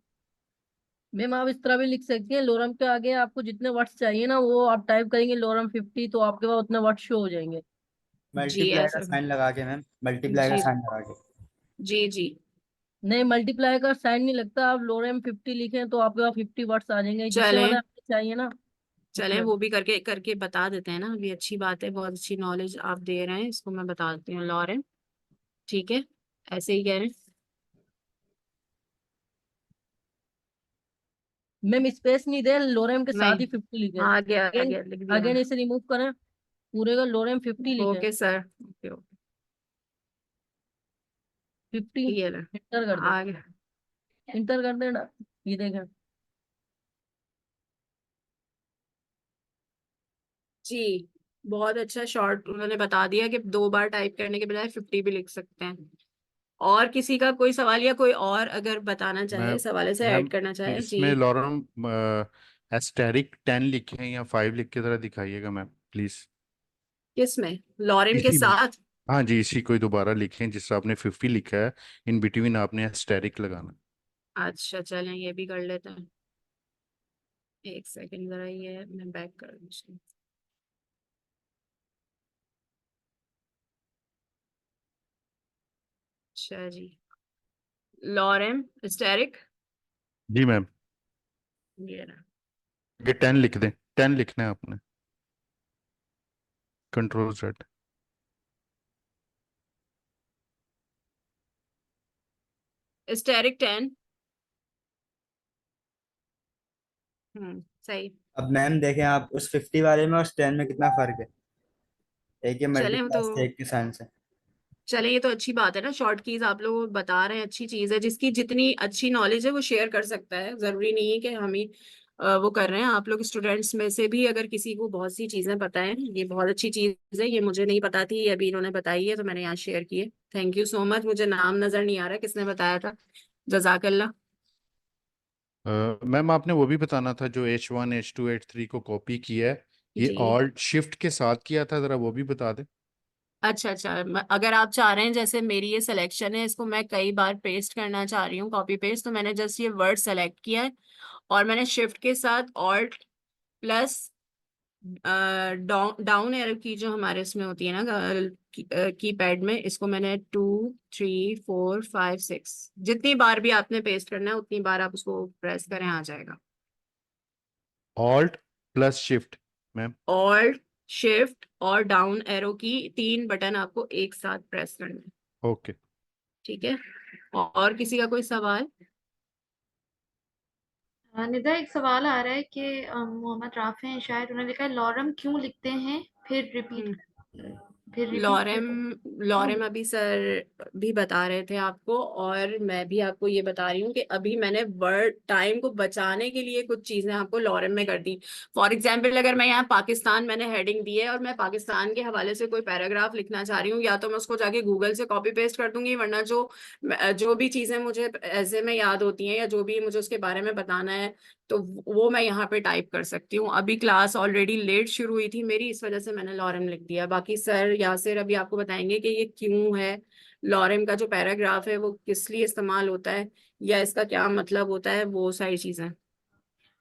मैम आप इस तरह भी लिख सकती हैं, लोरम के आगे आपको जितने वर्ड्स चाहिए ना वो आप टाइप करेंगे लोरम 50, तो आपके पास उतने वर्ड्स शो हो जाएंगे। जी मल्टीप्लाई का ऐसा। साइन लगा के मैम, मल्टीप्लाई का जी साइन लगा के। जी जी। नहीं, मल्टीप्लाई का साइन नहीं लगता, आप लोरम 50 लिखें तो आपके पास 50 वर्ड्स आ जाएंगे, जितने चलें वाला आपको चाहिए ना चलें, उतने। वो भी करके करके बता देते हैं ना। अभी अच्छी बात है, बहुत अच्छी नॉलेज आप दे रहे हैं, इसको मैं बता देती हूँ लॉरेन। ठीक है, ऐसे ही कह रहे हैं। मैम स्पेस नहीं दे, लोरम के साथ नहीं, ही 50 लिखे। आ अगेन गया लिख दिया अगेन मैंने। इसे रिमूव करें, पूरे का लोरम 50 लिखे। Okay sir, okay okay. 50 ये ले, इंटर कर दे, आ गया। इंटर कर दे ना। ये देखें। जी, बहुत अच्छा शॉर्ट उन्होंने बता दिया कि 2 बार टाइप करने के बजाय 50 भी लिख सकते हैं। और किसी का कोई सवाल, या कोई और अगर बताना मैं चाहे, सवाल से ऐड मैम करना चाहे? जी। इसमें लॉरम एस्टेरिक 10 लिखे हैं या 5 लिख के जरा दिखाइएगा मैम प्लीज। किस में? लॉरेन के इसी में, साथ? हाँ जी, इसी कोई दोबारा लिखें जिस आपने 50 लिखा है, इन बिटवीन आपने एस्टेरिक लगाना। अच्छा चलें, ये भी कर लेते हैं। एक सेकंड जरा, ये मैं बैक कर दूँ। अच्छा जी, लॉरेम एस्टेरिक, जी मैम, ये रहा। ये 10 लिख दें, 10 लिखना है आपने, कंट्रोल Z। एस्टेरिक 10। सही। अब मैम देखें आप उस 50 वाले में और 10 में कितना फर्क है। एक ये चलें तो, मल्टीप्लाई से एक के साइन से। चलें, ये तो अच्छी बात है ना, शॉर्ट कीज आप लोग बता रहे हैं, अच्छी चीज है। जिसकी जितनी अच्छी नॉलेज है वो शेयर कर सकता है, जरूरी नहीं है कि हम ही वो कर रहे हैं। आप लोग स्टूडेंट्स में से भी अगर किसी को बहुत सी चीजें पता है, ये बहुत अच्छी चीज है, ये मुझे नहीं पता थी, ये अभी इन्होंने बताई है तो मैंने यहाँ शेयर की है। Thank you so much. मुझे नाम नजर नहीं आ रहा किसने बताया था। जजाकल्ला। मैम आपने वो भी बताना था जो H1 H2 H3 को कॉपी किया है, ये जी, ऑल्ट शिफ्ट के साथ किया था, जरा वो भी बता दें। अच्छा अच्छा, अगर आप चाह रहे हैं, जैसे मेरी ये सिलेक्शन है, इसको मैं कई बार पेस्ट करना चाह रही हूँ, कॉपी पेस्ट, तो मैंने जस्ट ये वर्ड सेलेक्ट किया है और मैंने शिफ्ट के साथ ऑल्ट प्लस डाउन एरो की जो हमारे इसमें होती है ना कीपैड में, इसको मैंने 2 3 4 5 6 जितनी बार भी आपने पेस्ट करना है उतनी बार आप उसको प्रेस करें, आ जाएगा। Alt plus shift ma'am. Alt, shift और डाउन एरो की 3 बटन आपको एक साथ प्रेस करना है। ओके। ठीक है, और किसी का कोई सवाल? निदा एक सवाल आ रहा है कि मोहम्मद राफे हैं शायद, उन्होंने लिखा है लॉरम क्यों लिखते हैं फिर रिपीट, हम्म, फिर repeat लॉरेम करते लॉरेम अभी सर भी बता रहे थे आपको, और मैं भी आपको ये बता रही हूँ कि अभी मैंने वर्ड टाइम को बचाने के लिए कुछ चीजें आपको लॉरेम में कर दी। फॉर एग्जाम्पल, अगर मैं यहाँ पाकिस्तान मैंने हेडिंग दी है और मैं पाकिस्तान के हवाले से कोई पैराग्राफ लिखना चाह रही हूँ, या तो मैं उसको जाके गूगल से कॉपी पेस्ट कर दूंगी, वरना जो भी चीजें मुझे ऐसे में याद होती हैं या जो भी मुझे उसके बारे में बताना है, तो वो मैं यहाँ पे टाइप कर सकती हूँ। अभी क्लास ऑलरेडी लेट शुरू हुई थी मेरी, इस वजह से मैंने लॉरेम लिख दिया। बाकी सर यासिर अभी आपको बताएंगे कि ये क्यों है, लॉरेम का जो पैराग्राफ है वो किस लिए इस्तेमाल होता है या इसका क्या मतलब होता है, वो सारी चीजें।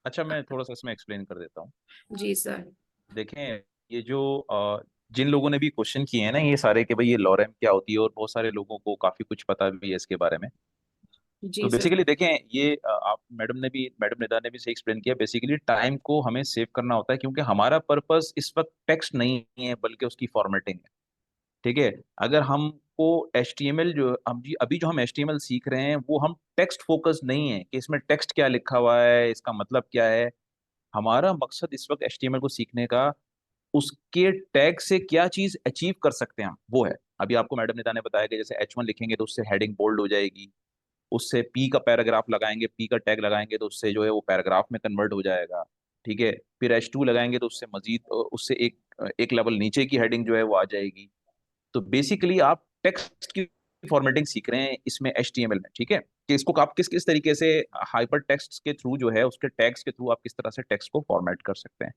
अच्छा, मैं थोड़ा सा इसमें एक्सप्लेन कर देता हूँ। जी सर। देखें, ये जो जिन लोगों ने भी क्वेश्चन किए हैं ना ये सारे, कि भाई ये लॉरेम क्या होती है, और बहुत सारे लोगों को काफी कुछ पता भी है इसके बारे में। तो जी सर। बेसिकली देखें, ये आप मैडम निदा ने भी सही एक्सप्लेन किया। बेसिकली टाइम को हमें सेव करना होता है, क्योंकि हमारा पर्पस इस वक्त टेक्स्ट नहीं है बल्कि उसकी फॉर्मेटिंग है। ठीक है। अगर हमको HTML जो अभी जो हम HTML सीख रहे हैं, वो हम टेक्स्ट फोकस नहीं है कि इसमें टेक्स्ट क्या लिखा हुआ है, इसका मतलब क्या है। हमारा मकसद इस वक्त HTML को सीखने का, उसके टैग से क्या चीज अचीव कर सकते हैं हम, वो है। अभी आपको मैडम निदा ने बताया कि जैसे H1 लिखेंगे तो उससे हेडिंग बोल्ड हो जाएगी, उससे P का पैराग्राफ लगाएंगे, P का टैग लगाएंगे तो उससे जो है वो पैराग्राफ में कन्वर्ट हो जाएगा। ठीक है। फिर H2 लगाएंगे तो उससे मजीद उससे एक एक लेवल नीचे की हेडिंग जो है वो आ जाएगी। तो बेसिकली आप टेक्स्ट की फॉर्मेटिंग सीख रहे हैं इसमें HTML में। ठीक है, कि इसको आप किस किस तरीके से हाइपर टेक्स्ट के थ्रू जो है, उसके टैग्स के थ्रू आप किस तरह से टेक्स्ट को फॉर्मेट कर सकते हैं।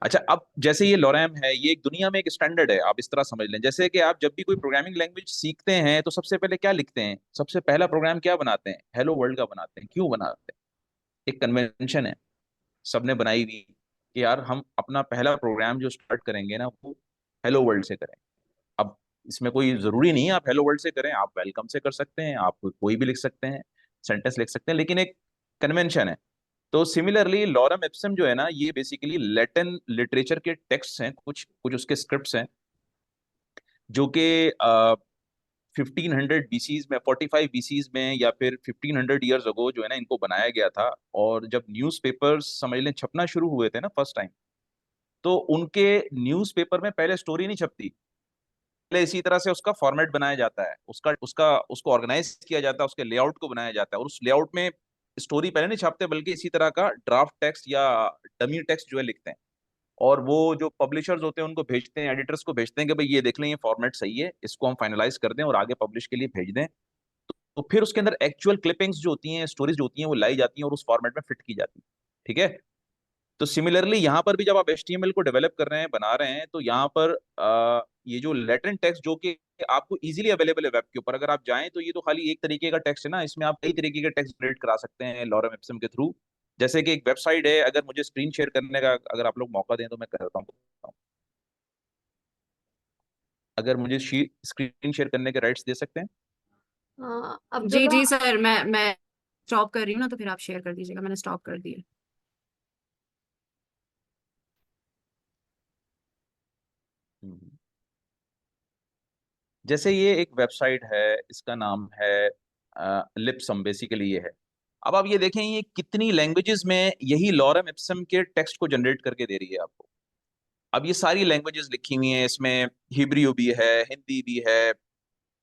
अच्छा, अब जैसे ये लोरैम है, ये एक दुनिया में एक स्टैंडर्ड है, आप इस तरह समझ लें। जैसे कि आप जब भी कोई प्रोग्रामिंग लैंग्वेज सीखते हैं तो सबसे पहले क्या लिखते हैं, सबसे पहला प्रोग्राम क्या बनाते हैं, हेलो वर्ल्ड का बनाते हैं। क्यों बनाते हैं? एक कन्वेंशन है, सबने बनाई हुई, कि यार हम अपना पहला प्रोग्राम जो स्टार्ट करेंगे ना, वो हेलो वर्ल्ड से करें। अब इसमें कोई जरूरी नहीं है आप हेलो वर्ल्ड से करें, आप वेलकम से कर सकते हैं, आप कोई भी लिख सकते हैं, सेंटेंस लिख सकते हैं, लेकिन एक कन्वेंशन है। तो सिमिलरली लॉरम इप्सम जो है ना, ये बेसिकली लैटिन लिटरेचर के टेक्स्ट हैं, कुछ कुछ उसके स्क्रिप्ट्स हैं, जो कि 1500 BCs में, 45 BCs में, या फिर 1500 years अगो जो है ना, इनको बनाया गया था। और जब न्यूज़पेपर्स समझ लें छपना शुरू हुए थे ना फर्स्ट टाइम, तो उनके न्यूज़पेपर में पहले स्टोरी नहीं छपती, पहले इसी तरह से उसका फॉर्मेट बनाया जाता है, उसका उसका उसको ऑर्गेनाइज किया जाता है, उसके लेआउट को बनाया जाता है, और उस लेआउट में स्टोरी पहले नहीं छापते, बल्कि इसी तरह का ड्राफ्ट टेक्स्ट या डमी टेक्स्ट जो है लिखते हैं। और वो जो पब्लिशर्स होते हैं उनको भेजते हैं, एडिटर्स को भेजते हैं कि भाई ये देख लें, ये फॉर्मेट सही है, इसको हम फाइनलाइज कर दें और आगे पब्लिश के लिए भेज दें। तो फिर उसके अंदर एक्चुअल क्लिपिंग्स जो होती हैं, स्टोरीज जो होती हैं, वो लाई जाती हैं और उस फॉर्मेट में फिट की जाती है। ठीक है। तो सिमिलरली यहाँ पर भी जब आप HTML को डेवलप कर रहे हैं, बना रहे हैं, तो यहाँ पर ये जो लेटेंट टेक्स्ट जो कि आपको इजीली अवेलेबल है वेब के ऊपर, अगर आप जाएं तो ये तो खाली एक तरीके का टेक्स्ट है ना, इसमें आप कई तरीके के टेक्स्ट जनरेट करा सकते हैं लॉरम इप्सम के थ्रू। जैसे कि एक वेबसाइट है, अगर मुझे स्क्रीन शेयर करने का अगर आप लोग मौका दें तो मैं करता हूँ। अगर मुझे स्क्रीन शेयर करने के राइट्स दे सकते हैं। जी अब्दुल्ला। जी सर, मैं स्टॉप कर रही हूँ ना, तो फिर आप शेयर कर दीजिएगा, मैंने स्टॉप कर दिया। हम्म। जैसे ये एक वेबसाइट है, इसका नाम है लिप्सम, बेसिकली ये है। अब आप ये देखें, ये कितनी लैंग्वेजेस में यही लॉरम इप्सम के टेक्स्ट को जनरेट करके दे रही है आपको। अब ये सारी लैंग्वेजेस लिखी हुई हैं इसमें, हिब्रू भी है, हिंदी भी है,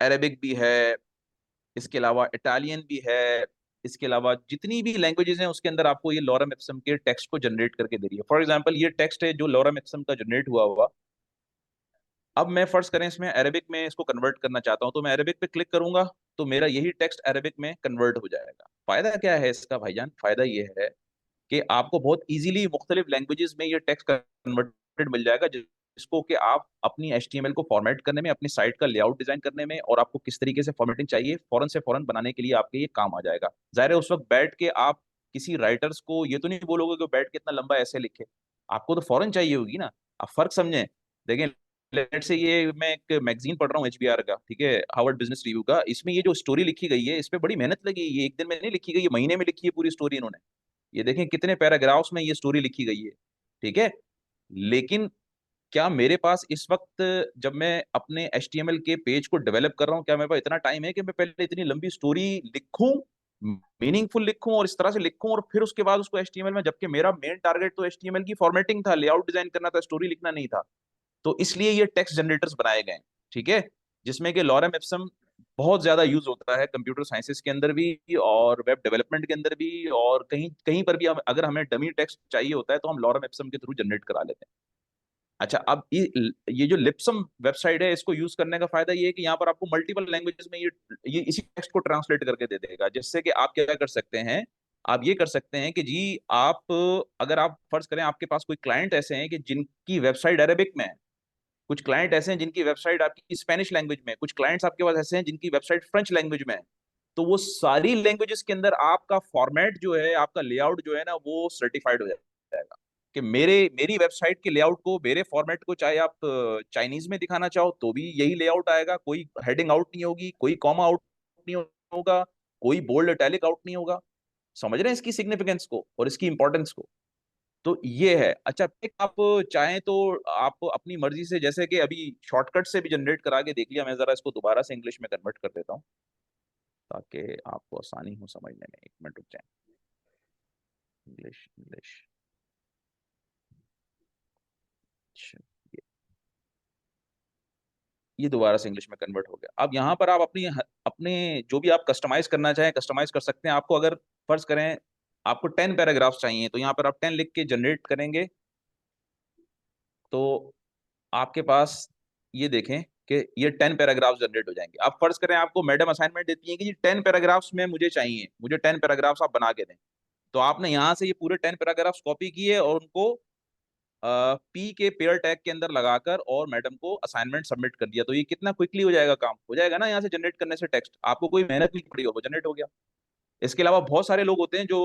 अरेबिक भी है, इसके अलावा इटालियन भी है। इसके अलावा जितनी भी लैंग्वेजेस हैं उसके अंदर आपको ये लॉरम इप्सम के टेक्स्ट को जनरेट करके दे रही है। फॉर एग्जांपल, ये टेक्स्ट है जो लॉरम इप्सम का जनरेट हुआ हुआ। अब मैं फर्ज करें इसमें अरेबिक में इसको कन्वर्ट करना चाहता हूं, तो मैं अरेबिक पे क्लिक करूंगा तो मेरा यही टेक्स्ट अरेबिक में कन्वर्ट हो जाएगा। फायदा क्या है इसका भाईजान? फायदा ये है कि आपको बहुत इजीली मुख्तलिफ लैंग्वेजेस में ये टेक्स्ट कन्वर्टेड मिल जाएगा, जिसको कि आप अपनी HTML को फॉर्मेट करने में, अपनी साइट का लेआउट डिजाइन करने में, और आपको किस तरीके से फॉर्मेटिंग चाहिए फौरन से फौरन बनाने के लिए आपके ये काम आ जाएगा। जाहिर है उस वक्त बैठ के आप किसी राइटर्स को ये तो नहीं बोलोगे कि बैठ के इतना लंबा ऐसे लिखे, आपको तो फौरन चाहिए होगी ना। आप फर्क समझें। देखें, लेट से ये मैं एक मैगजीन पढ़ रहा हूँ HBR का, ठीक है, हार्वर्ड बिजनेस रिव्यू का, इसमें ये जो स्टोरी लिखी गई है इस पे बड़ी मेहनत लगी है, ये एक दिन में नहीं लिखी गई, ये महीने में लिखी है पूरी स्टोरी इन्होंने। ये देखें कितने पैराग्राफ्स में ये स्टोरी लिखी गई है। ठीक है। लेकिन क्या मेरे पास इस वक्त, जब मैं अपने HTML के पेज को डेवलप कर रहा हूँ, क्या मेरे पास इतना टाइम है कि मैं पहले इतनी लंबी स्टोरी लिखूं, मीनिंगफुल लिखूं और इस तरह से लिखूं, और फिर उसके बाद उसको HTML में, जबकि मेरा मेन टारगेट तो HTML की फॉर्मेटिंग था, लेआउट डिजाइन करना था, स्टोरी लिखना नहीं था। तो इसलिए ये टेक्स्ट जनरेटर्स बनाए गए हैं, ठीक है, जिसमें कि लॉरम इप्सम बहुत ज्यादा यूज होता है कंप्यूटर साइंसेस के अंदर भी और वेब डेवलपमेंट के अंदर भी, और कहीं कहीं पर भी अगर हमें डमी टेक्स्ट चाहिए होता है तो हम लॉरम इप्सम के थ्रू जनरेट करा लेते हैं। अच्छा, अब ये जो लिप्सम वेबसाइट है, इसको यूज करने का फायदा ये है कि यहाँ पर आपको मल्टीपल लैंग्वेजेस में ये इसी टेक्स्ट को ट्रांसलेट करके दे देगा, जिससे कि आप क्या कर सकते हैं, आप ये कर सकते हैं कि जी आप, अगर आप फर्ज करें आपके पास कोई क्लाइंट ऐसे हैं कि जिनकी वेबसाइट अरेबिक में है, कुछ क्लाइंट ऐसे हैं जिनकी वेबसाइट आपकी स्पेनिश लैंग्वेज में है, कुछ क्लाइंट्स आपके पास ऐसे हैं जिनकी वेबसाइट फ्रेंच लैंग्वेज में है, तो वो सारी लैंग्वेजेस के अंदर आपका फॉर्मेट जो है, आपका लेआउट जो है ना, वो सर्टिफाइड हो जाएगा कि मेरी वेबसाइट के लेआउट को, मेरे फॉर्मेट को, चाहे आप चाइनीज में दिखाना चाहो तो भी यही लेआउट आएगा, कोई हेडिंग आउट नहीं होगी, कोई कॉमा आउट नहीं होगा, कोई बोल्ड इटैलिक आउट नहीं होगा। समझ रहे हैं इसकी सिग्निफिकेंस को और इसकी इंपॉर्टेंस को? तो ये है। अच्छा, एक आप चाहें तो आप अपनी मर्जी से, जैसे कि अभी शॉर्टकट से भी जनरेट करा के देख लिया, मैं जरा इसको दोबारा से इंग्लिश में कन्वर्ट कर देता हूँ ताकि आपको आसानी हो समझने में। एक मिनट रुक जाए। इंग्लिश इंग्लिश, अच्छा, ये दोबारा से इंग्लिश में कन्वर्ट हो गया। अब यहाँ पर आप अपनी अपने जो भी आप कस्टमाइज करना चाहें कस्टमाइज कर सकते हैं। आपको अगर फर्ज करें आपको 10 पैराग्राफ्स चाहिए, तो यहाँ पर आप 10 लिख के जनरेट करेंगे तो आपके पास ये देखें कि ये 10 पैराग्राफ्स जनरेट हो जाएंगे। अब फर्ज करें आपको मैडम असाइनमेंट देती है कि जी 10 पैराग्राफ्स में मुझे चाहिए, मुझे 10 पैराग्राफ्स आप बना के दें, तो आपने यहाँ से ये पूरे 10 पैराग्राफ्स कॉपी किए और उनको पी के पेयर टैग के अंदर लगाकर और मैडम को असाइनमेंट सबमिट कर दिया। तो ये कितना क्विकली हो जाएगा, काम हो जाएगा ना यहाँ से जनरेट करने से टेक्स्ट, आपको कोई मेहनत नहीं पड़ी, वो जनरेट हो गया। इसके अलावा बहुत सारे लोग होते हैं जो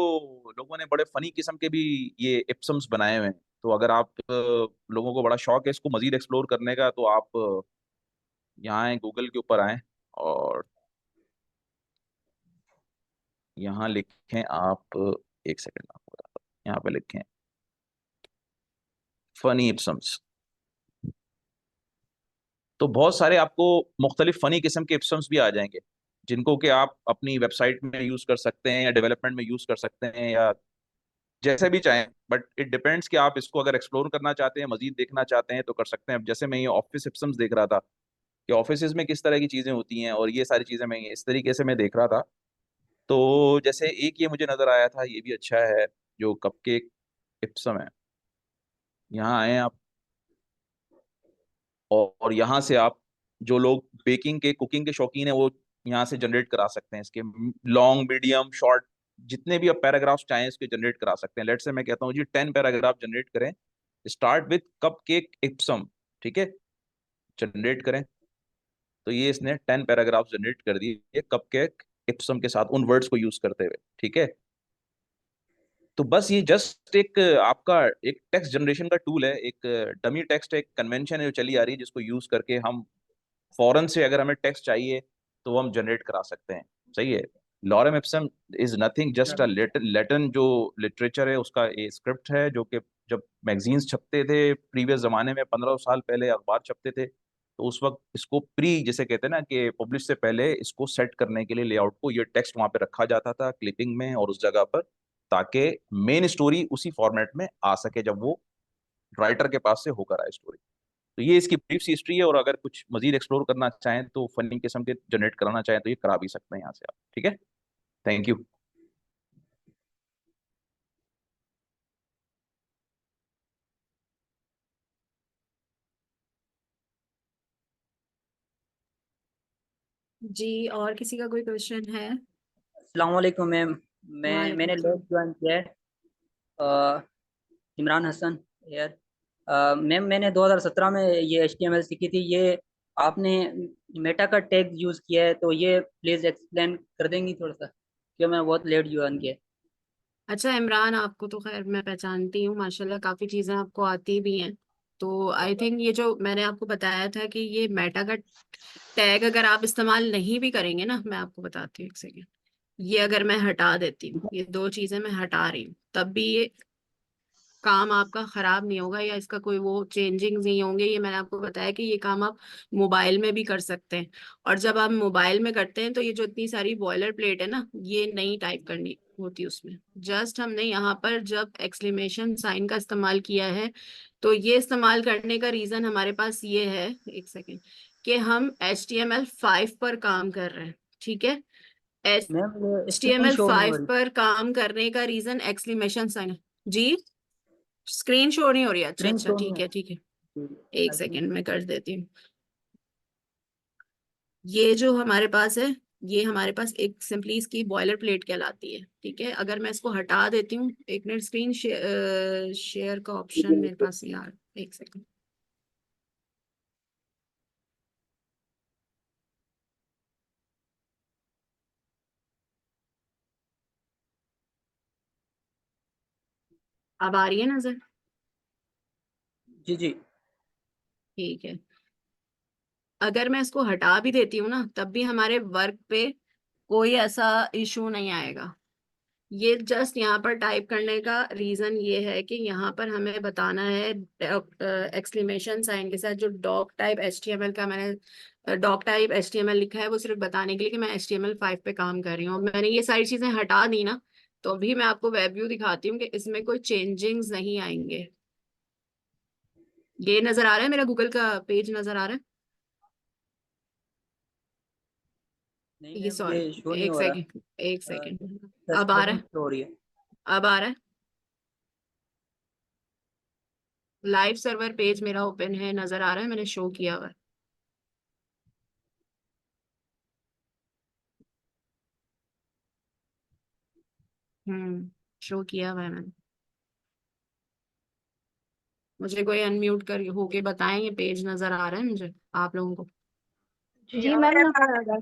लोगों ने बड़े फनी किस्म के भी ये इप्सम्स बनाए हुए हैं, तो अगर आप लोगों को बड़ा शौक है इसको मजीद एक्सप्लोर करने का, तो आप यहाँ आए, गूगल के ऊपर आए और यहाँ लिखें आप, एक सेकेंड आपको बताता हूँ, यहाँ पे लिखें फनी इप्सम्स, तो बहुत सारे आपको मुख्तलिफ फनी किस्म के इप्सम्स भी आ जाएंगे जिनको कि आप अपनी वेबसाइट में यूज कर सकते हैं या डेवलपमेंट में यूज कर सकते हैं या जैसे भी चाहें। बट इट डिपेंड्स कि आप इसको अगर एक्सप्लोर करना चाहते हैं, मजीद देखना चाहते हैं तो कर सकते हैं। अब जैसे मैं ये ऑफिस इप्सम्स देख रहा था कि ऑफिस में किस तरह की चीजें होती हैं और ये सारी चीजें मैं इस तरीके से मैं देख रहा था, तो जैसे एक ये मुझे नजर आया था, ये भी अच्छा है, जो कपकेक इप्सम है। यहाँ आए आप और यहाँ से आप, जो लोग बेकिंग के कुकिंग के शौकीन है वो यहाँ से जनरेट करा सकते हैं इसके लॉन्ग मीडियम शॉर्ट जितने भी आप पैराग्राफ्स चाहें इसके जनरेट करा सकते हैं। लेट से मैं कहता हूँ जी 10 पैराग्राफ जनरेट करें, start with cup cake Epson, ठीक है, जनरेट करें। तो ये इसने 10 पैराग्राफ जनरेट कर दिए कप केक इप्सम के साथ उन वर्ड्स को यूज करते हुए, ठीक है। तो बस ये जस्ट एक आपका एक टेक्स्ट जनरेशन का टूल है, एक डमी टेक्स्ट, एक कन्वेंशन है जो चली आ रही है जिसको यूज करके हम फौरन से अगर हमें टेक्स्ट चाहिए तो वो हम जनरेट करा सकते हैं। सही है। Lorem Epson is nothing just a Latin जो लिटरेचर है उसका ये स्क्रिप्ट है, जो कि जब मैगजीन्स छपते थे प्रीवियस जमाने में 15 साल पहले अखबार छपते थे, तो उस वक्त इसको प्री जिसे कहते हैं ना कि पब्लिश से पहले इसको सेट करने के लिए लेआउट को ये टेक्स्ट वहां पे रखा जाता था क्लिपिंग में और उस जगह पर, ताकि मेन स्टोरी उसी फॉर्मेट में आ सके जब वो राइटर के पास से होकर आए स्टोरी। तो ये इसकी ब्रीफ सी हिस्ट्री है, और अगर कुछ मजीद एक्सप्लोर करना चाहें तो फनी किस्म के जनरेट कराना चाहें तो ये करा भी सकते हैं यहाँ से आप, ठीक है। Thank you. जी, और किसी का कोई क्वेश्चन है? अस्सलाम वालेकुम मैम। वालेकुम मैंने सलाम। लेट ज्वाइन किया है। इमरान हसन यार। मैम मैंने 2017 में ये HTML सीखी थी। ये आपने मेटा का टैग यूज़ किया है, तो ये प्लीज़ एक्सप्लेन कर देंगी थोड़ा सा, क्यों मैं बहुत लेट ज्वाइन किया। अच्छा इमरान, आपको तो खैर मैं पहचानती हूँ, माशाल्लाह काफी चीजें आपको आती भी हैं। तो आई थिंक ये जो मैंने आपको बताया था कि ये मेटा का टैग अगर आप इस्तेमाल नहीं भी करेंगे ना, मैं आपको बताती हूँ एक सेकेंड, ये अगर मैं हटा देती हूँ, ये दो चीजें मैं हटा रही हूँ, तब भी ये काम आपका खराब नहीं होगा या इसका कोई वो चेंजिंग नहीं होंगे। ये मैंने आपको बताया कि ये काम आप मोबाइल में भी कर सकते हैं, और जब आप मोबाइल में करते हैं तो ये जो इतनी सारी बॉयलर प्लेट है ना, ये नहीं टाइप करनी, होती उसमें। जस्ट हमने यहाँ पर जब एक्सक्लेमेशन साइन का इस्तेमाल किया है, तो ये इस्तेमाल करने का रीजन हमारे पास ये है, एक सेकेंड, कि हम HTML5 पर काम कर रहे हैं, ठीक है। मैम ये स्क्रीन शो नहीं हो HTML5 रही। पर काम करने का रीजन एक्सक्लेमेशन साइन। जी, स्क्रीन शो नहीं हो रही है, अच्छा स्क्रीन अच्छा, शो नहीं ठीक हो है ठीक है, रही। एक सेकेंड में कर देती हूँ। ये जो हमारे पास है, ये हमारे पास एक सिंपली इसकी बॉयलर प्लेट कहलाती है, ठीक है। अगर मैं इसको हटा देती हूँ, एक मिनट, स्क्रीन शेयर का ऑप्शन मेरे पास, यार एक सेकंड, अब आ रही है नजर? जी जी। ठीक है। अगर मैं इसको हटा भी देती हूँ ना, तब भी हमारे वर्क पे कोई ऐसा इशू नहीं आएगा। ये जस्ट यहाँ पर टाइप करने का रीजन ये है कि यहाँ पर हमें बताना है एक्सक्लेमेशन साइन के साथ जो डॉक टाइप HTML लिखा है, वो सिर्फ बताने के लिए कि मैं HTML5 पे काम कर रही हूँ। अब मैंने ये सारी चीजें हटा दी ना, तो अभी मैं आपको वेब व्यू दिखाती हूँ कि इसमें कोई चेंजिंग्स नहीं आएंगे। ये नजर आ रहा है, मेरा गूगल का पेज नजर आ रहा है? नहीं ये मैम सॉरी, ये शो नहीं एक हो रहा। सेकेंड, एक सेकेंड, अब आ रहा स्पेलिंग है? शो हो रही है। अब आ रहा है? लाइव सर्वर पेज मेरा ओपन है, नजर आ रहा है, मैंने शो किया हुआ है। शो किया हुआ है मैंने। मुझे कोई अनम्यूट कर होके बताएं, ये पेज नजर आ रहा है मुझे, आप लोगों को? जी मैम, नजर आ रहा है।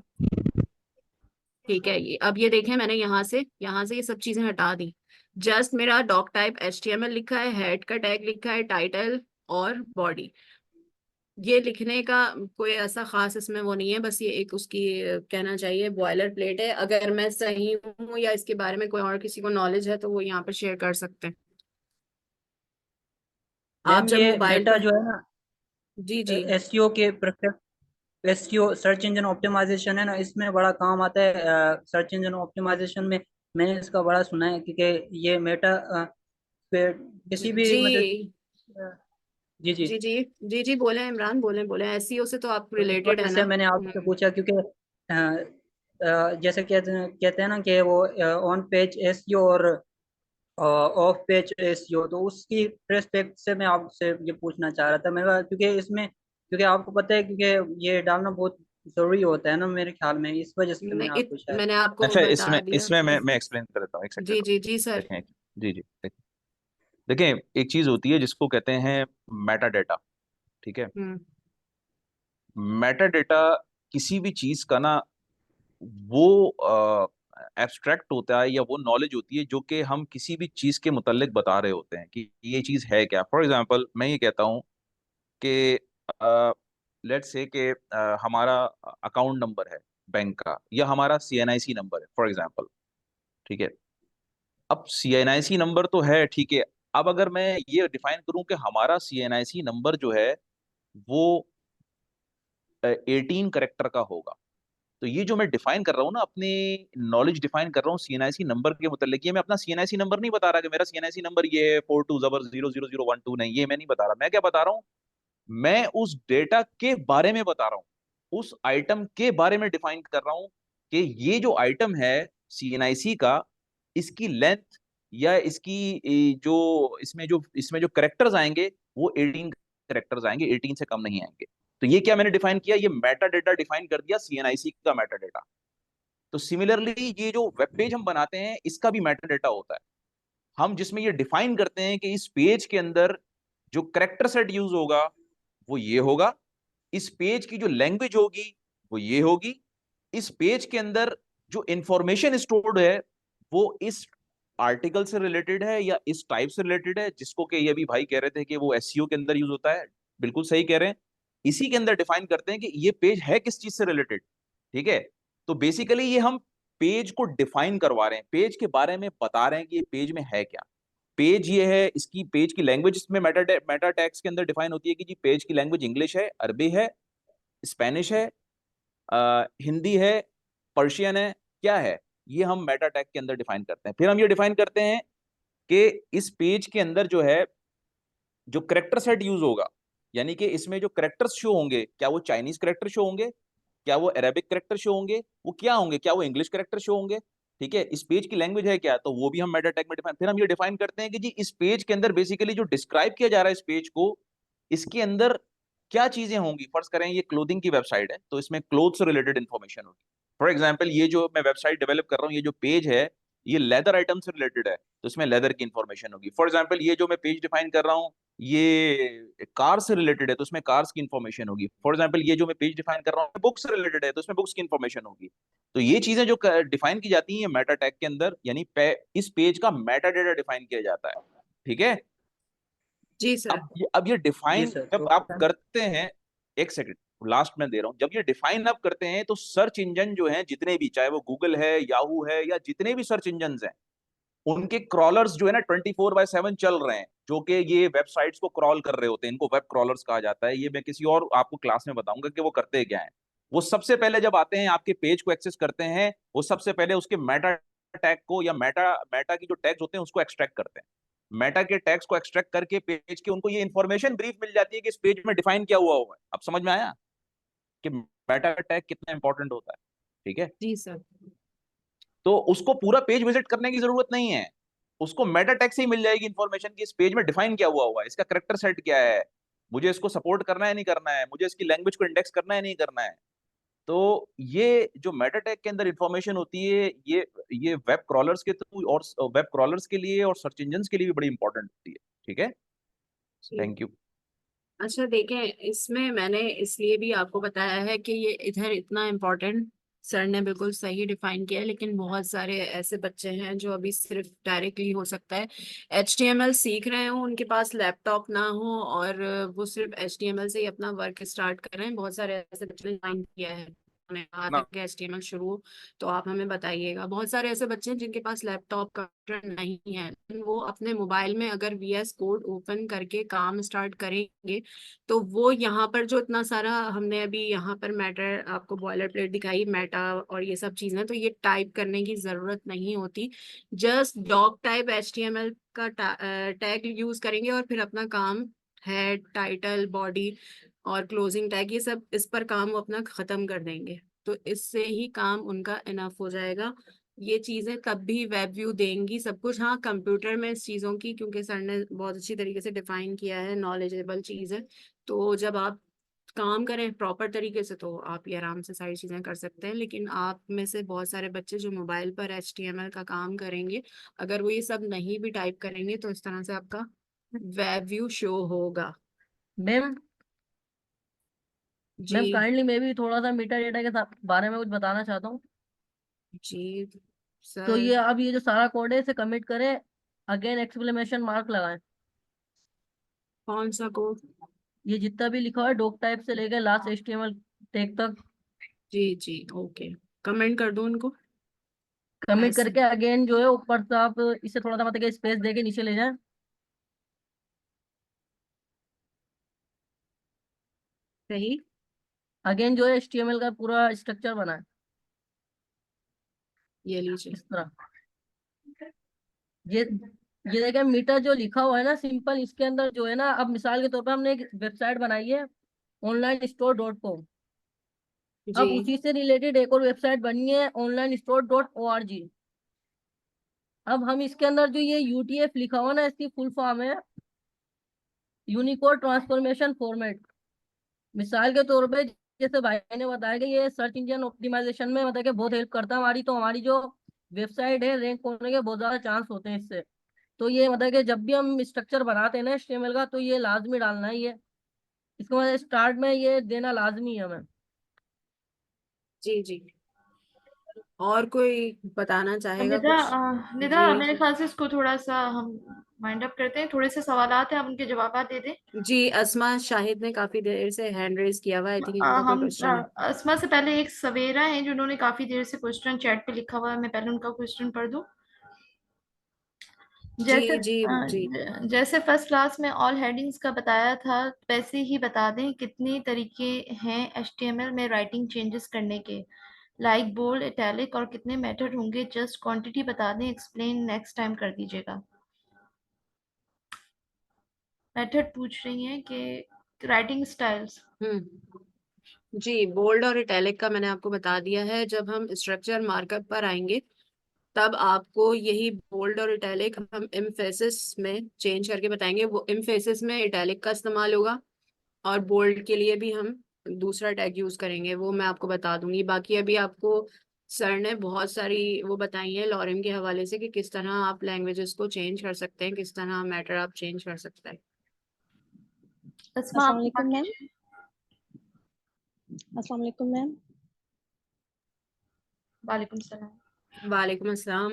ठीक है। ये अब ये देखें, मैंने यहाँ से ये सब चीजें हटा दी। जस्ट मेरा डॉक टाइप HTML लिखा है, हेड का टैग लिखा है, टाइटल और बॉडी, ये लिखने का कोई ऐसा खास इसमें वो नहीं है, बस ये एक उसकी कहना चाहिए बॉयलर प्लेट है। अगर मैं सही हूँ या इसके बारे में कोई और किसी को नॉलेज है, तो वो यहाँ पर शेयर कर सकते हैं। आप मैम जब ये मोबाइल मेटा पर, जो है ना, जी जी, एसईओ के perfect, SEO search engine optimization है ना, इसमें बड़ा काम आता है। सर्च इंजन ऑप्टिमाइजेशन में मैंने इसका बड़ा सुना है, क्योंकि ये मेटा पे जी किसी भी मतलब अ, जी जी। जी जी जी जी, बोले इमरान, बोले बोले, SEO से तो आप तो इस रिलेटेड वजह है ना? से मैंने आपसे पूछा, क्योंकि जैसे कहते हैं ना कि वो ऑन पेज एसईओ और ऑफ पेज एसईओ, तो उसकी रेस्पेक्ट से मैं आपसे ये पूछना चाह रहा था। मेरा क्योंकि इसमें, क्योंकि आपको पता है, क्योंकि ये डालना बहुत जरूरी होता है ना मेरे ख्याल में, इस वजह से मैं मैंने आपको शायद। मैंने आपको अच्छा, बता इसमें दिया। इसमें मैं एक्सप्लेन कर देता हूँ, एक सेकंड जी रुको। जी जी सर। देखें, जी जी देखें, एक चीज होती है जिसको कहते हैं मेटा डेटा, ठीक है। हम्म मेटा डेटा किसी भी चीज का ना, वो एब्स्ट्रैक्ट होता है या वो नॉलेज होती है जो कि हम किसी भी चीज के मुतालिक बता रहे होते हैं कि ये चीज है क्या। फॉर एग्जांपल मैं ये कहता हूँ कि लेट्स से कि हमारा अकाउंट नंबर है बैंक का, या हमारा CNIC नंबर है फॉर एग्जांपल, ठीक है। अब CNIC नंबर तो है, ठीक है। अब अगर मैं ये डिफाइन करूं कि हमारा CNIC नंबर जो है वो 18 करेक्टर का होगा, तो ये जो मैं डिफाइन कर रहा हूँ ना, अपनी नॉलेज डिफाइन कर रहा हूँ CNIC नंबर के मुतालिक, ये मैं अपना CNIC नंबर नहीं बता रहा कि मेरा CNIC नंबर ये है 42000012, नहीं, ये मैं नहीं बता रहा। मैं क्या बता रहा हूँ, मैं उस डेटा के बारे में बता रहा हूँ, उस आइटम के बारे में डिफाइन कर रहा हूँ कि ये जो आइटम है CNIC का, इसकी लेंथ या इसकी इसमें जो करेक्टर्स आएंगे वो 18 करेक्टर्स आएंगे, 18 से कम नहीं आएंगे। तो ये क्या मैंने डिफाइन किया, ये मेटा डेटा डिफाइन कर दिया, CNIC का मेटा डेटा। तो सिमिलरली ये जो वेब पेज हम बनाते हैं, इसका भी मेटा डेटा होता है, हम जिसमें ये डिफाइन करते हैं कि इस पेज के अंदर जो करेक्टर सेट यूज होगा वो ये होगा, इस पेज की जो लैंग्वेज होगी वो ये होगी, इस पेज के अंदर जो इंफॉर्मेशन स्टोर्ड है वो इस आर्टिकल से रिलेटेड है या इस टाइप से रिलेटेड है, जिसको कि ये भी भाई कह रहे थे कि वो SEO के अंदर यूज होता है। बिल्कुल सही कह रहे हैं। इसी के अंदर डिफाइन करते हैं कि ये पेज है किस चीज से रिलेटेड, ठीक है। तो बेसिकली ये हम पेज को डिफाइन करवा रहे हैं, पेज के बारे में बता रहे हैं कि ये पेज में है क्या। पेज ये है, इसकी पेज की लैंग्वेज इसमें मेटा टैग्स के अंदर डिफाइन होती है कि जी पेज की लैंग्वेज इंग्लिश है, अरबी है, स्पेनिश है, हिंदी है, पर्शियन है, क्या है। ये हम मेटा टैग के अंदर डिफाइन करते हैं। फिर हम ये डिफाइन करते हैं कि इस पेज के अंदर जो है जो करेक्टर सेट यूज होगा, यानी कि इसमें जो करेक्टर्स शो होंगे, क्या वो चाइनीज करेक्टर शो होंगे, क्या वो अरेबिक करेक्टर शो होंगे, वो क्या होंगे, क्या वो इंग्लिश करेक्टर शो होंगे, ठीक है, इस पेज की लैंग्वेज है क्या, तो वो भी हम मेटा टैग में डिफाइन। फिर हम ये डिफाइन करते हैं कि जी इस पेज के अंदर बेसिकली जो डिस्क्राइब किया जा रहा है इस पेज को, इसके अंदर क्या चीजें होंगी। फर्ज करें ये क्लोथिंग की वेबसाइट है, तो इसमें क्लोथ से रिलेटेड इंफॉर्मेशन होगी। फॉर एग्जाम्पल ये जो मैं वेबसाइट डेवलप कर रहा हूँ, ये जो पेज है ये लेदर आइटम से रिलेटेड है, तो इसमें लेदर की इंफॉर्मेशन होगी। फॉर एग्जाम्पल ये जो मैं पेज डिफाइन कर रहा हूँ ये कार से रिलेटेड है, तो उसमें कार्स की इंफॉर्मेशन होगी। फॉर एग्जाम्पल ये जो मैं पेज डिफाइन कर रहा हूँ बुक्स से रिलेटेड है, तो उसमें बुक्स की इंफॉर्मेशन होगी। तो ये चीजें जो डिफाइन की जाती हैं मेटा टैग के अंदर, यानी इस पेज का मेटा डेटा डिफाइन किया जाता है, ठीक है। जी सर। अब ये जी डिफाइन सर। जब तो आप करते हैं, एक सेकंड लास्ट में दे रहा हूं, जब ये डिफाइन आप करते हैं तो सर्च इंजन जो हैं जितने भी, चाहे वो गूगल है, याहू है, या जितने भी सर्च इंजन हैं, उनके क्रॉलर्स जो है ना 24/7 चल रहे हैं, जो कि ये वेबसाइट्स को क्रॉल कर रहे होते हैं। इनको वेब क्रॉलर्स कहा जाता है। ये मैं किसी और आपको क्लास में बताऊंगा कि वो करते क्या है। वो सबसे पहले जब आते हैं आपके पेज को एक्सेस करते हैं, वो सबसे पहले उसके मेटा टैग को या मेटा मेटा की जो टैग्स होते हैं उसको एक्सट्रैक्ट करते हैं। मेटा के टैग्स को एक्सट्रैक्ट करके पेज के उनको ये इंफॉर्मेशन ब्रीफ मिल जाती है कि इस पेज में डिफाइन क्या हुआ हुआ है। अब समझ में आया कि मेटा टैग कितना इंपॉर्टेंट होता है, ठीक है। जी सर। तो उसको पूरा पेज विजिट करने की जरूरत नहीं है, उसको मेटा टैग से ही मिल जाएगी इंफॉर्मेशन कि इस पेज में डिफाइन क्या हुआ हुआ है, इसका करेक्टर सेट क्या है, मुझे इसको सपोर्ट करना है नहीं करना है, मुझे इसकी लैंग्वेज को इंडेक्स करना है नहीं करना है। तो ये जो मेटा टैग के अंदर इंफॉर्मेशन होती है, ये वेब क्रॉलर्स के थ्रू और वेब क्रॉलर्स के लिए और सर्च इंजन के लिए भी बड़ी इंपॉर्टेंट होती है, ठीक है। जी। Thank you. अच्छा देखें, इसमें मैंने इसलिए भी आपको बताया है कि ये इधर इतना इम्पोर्टेंट सर ने बिल्कुल सही डिफाइन किया है, लेकिन बहुत सारे ऐसे बच्चे हैं जो अभी सिर्फ डायरेक्टली हो सकता है HTML सीख रहे हो, उनके पास लैपटॉप ना हो और वो सिर्फ HTML से ही अपना वर्क स्टार्ट कर रहे हैं। बहुत सारे ऐसे बच्चे ने ज्वाइन किया है, उन्होंने कहा था कि HTML शुरू हो, तो आप हमें बताइएगा। बहुत सारे ऐसे बच्चे हैं जिनके पास लैपटॉप कंप्यूटर नहीं है, लेकिन वो अपने मोबाइल में अगर VS कोड ओपन करके काम स्टार्ट करेंगे तो वो यहाँ पर जो इतना सारा हमने अभी यहाँ पर मैटर आपको बॉयलर प्लेट दिखाई, मेटा और ये सब चीजें, तो ये टाइप करने की जरूरत नहीं होती। जस्ट डॉक टाइप HTML का टैग यूज करेंगे और फिर अपना काम हेड, टाइटल, बॉडी और क्लोजिंग टैग, ये सब इस पर काम वो अपना खत्म कर देंगे, तो इससे ही काम उनका इनफ हो जाएगा। ये चीजें तब भी वेब व्यू देंगी सब कुछ। हाँ, कंप्यूटर में इस चीजों की, क्योंकि सर ने बहुत अच्छी तरीके से डिफाइन किया है, नॉलेजेबल चीज है, तो जब आप काम करें प्रॉपर तरीके से तो आप ये आराम से सारी चीजें कर सकते हैं। लेकिन आप में से बहुत सारे बच्चे जो मोबाइल पर HTML का काम करेंगे, अगर वो ये सब नहीं भी टाइप करेंगे तो इस तरह से आपका वेब व्यू शो होगा। मैम जी मैम काइंडली मैं भी थोड़ा सा मीटा डेटा के बारे में कुछ बताना चाहता हूँ। जी तो सर। ये अब ये जो सारा कोड है इसे कमिट करें, अगेन एक्सक्लेमेशन मार्क लगाएं। कौन सा कोड? ये जितना भी लिखा हुआ है डॉक टाइप से लेकर लास्ट HTML टैग तक जी जी ओके, कमेंट कर दो उनको कमिट ऐसे। करके अगेन जो है ऊपर से आप इसे थोड़ा सा मतलब स्पेस देके नीचे ले जाएं। सही। अगेन जो है HTML का पूरा स्ट्रक्चर बनाएं ये लीजिए। इस तरह। ये ये देखिए मीटर जो लिखा हुआ है ना सिंपल, इसके अंदर जो है ना, अब मिसाल के तौर पर हमने एक वेबसाइट बनाई है onlinestore.com। जी अब उसी से रिलेटेड एक और वेबसाइट बनी है onlinestore.org। अब हम इसके अंदर जो ये UTF लिखा हुआ ना, इसकी फुल फॉर्म है यूनिकोड ट्रांसफॉर्मेशन फॉर्मेट। मिसाल के तौर पे जैसे भाई ने बताया कि ये सर्च इंजन ऑप्टिमाइजेशन में मतलब कि बहुत हेल्प करता है हमारी, तो हमारी जो वेबसाइट है रैंक होने के बहुत ज्यादा चांस होते हैं इससे। तो ये मतलब कि जब भी हम स्ट्रक्चर बनाते हैं ना HTML का, तो ये लाजमी डालना है। ये इसको मतलब स्टार्ट में ये देना लाजमी है हमें। जी जी। और कोई बताना चाहेगा निदा कुछ? निदा जी मेरे ख्याल से इसको थोड़ा सा हम माइंड अप करते हैं। थोड़े से सवालात हैं, आप उनके जवाब दे दें। जी, अस्मा शाहिद ने काफी देर से हैंड रेज किया हुआ है, आई थिंक इनका कोई क्वेश्चन है। अस्मा से पहले एक सवेरा है जिन्होंने काफी देर से क्वेश्चन चैट पे लिखा हुआ है, मैं पहले उनका क्वेश्चन पढ़ दूं। जैसे जी जी जी। जैसे फर्स्ट क्लास में ऑल हेडिंग्स का बताया था, वैसे ही बता दें कितने तरीके हैं HTML में राइटिंग चेंजेस करने के। लाइक, बोल्ड, इटैलिक और कितने मेथड होंगे, जस्ट क्वांटिटी बता दें, एक्सप्लेन नेक्स्ट टाइम कर दीजिएगा। मेथड पूछ रही हैं कि राइटिंग स्टाइल्स। जी, बोल्ड और इटैलिक का मैंने आपको बता दिया है। जब हम स्ट्रक्चर मार्कअप पर आएंगे तब आपको यही बोल्ड और इटैलिक हम एम्फेसिस में चेंज करके बताएंगे। वो एम्फेसिस में इटैलिक का इस्तेमाल होगा और बोल्ड के लिए भी हम दूसरा टैग यूज करेंगे, वो मैं आपको बता दूंगी। बाकी अभी आपको सर ने बहुत सारी वो बताई है लॉरेम के हवाले से कि किस तरह आप लैंग्वेजेस को चेंज कर सकते हैं, किस तरह मैटर आप चेंज कर सकते हैं। अस्मा, अस्सलाम आप वालेकुम बात मैम। कीजिए। अस्सलाम वालेकुम मैम। वालेकुम सलाम। वालेकुम अस्सलाम।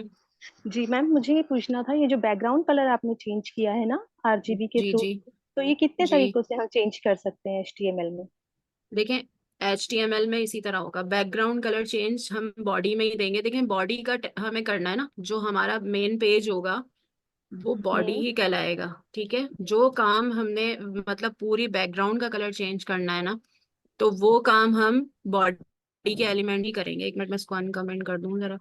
जी मैम, मुझे ये पूछना था, ये जो बैकग्राउंड कलर आपने चेंज किया है ना आरजीबी के जी थ्रू, जी तो ये कितने जी, तरीकों से हम चेंज कर सकते हैं एचटीएमएल में? देखें HTML में इसी तरह होगा। बैकग्राउंड कलर चेंज हम बॉडी में ही देंगे। देखें बॉडी का हमें करना है ना, जो हमारा मेन पेज होगा वो बॉडी हम्म। ही कहलाएगा। ठीक है, जो काम हमने मतलब पूरी बैकग्राउंड का कलर चेंज करना है ना, तो वो काम हम बॉडी के एलिमेंट ही करेंगे। एक मिनट में इसको अनकमेंट कर दूं जरा,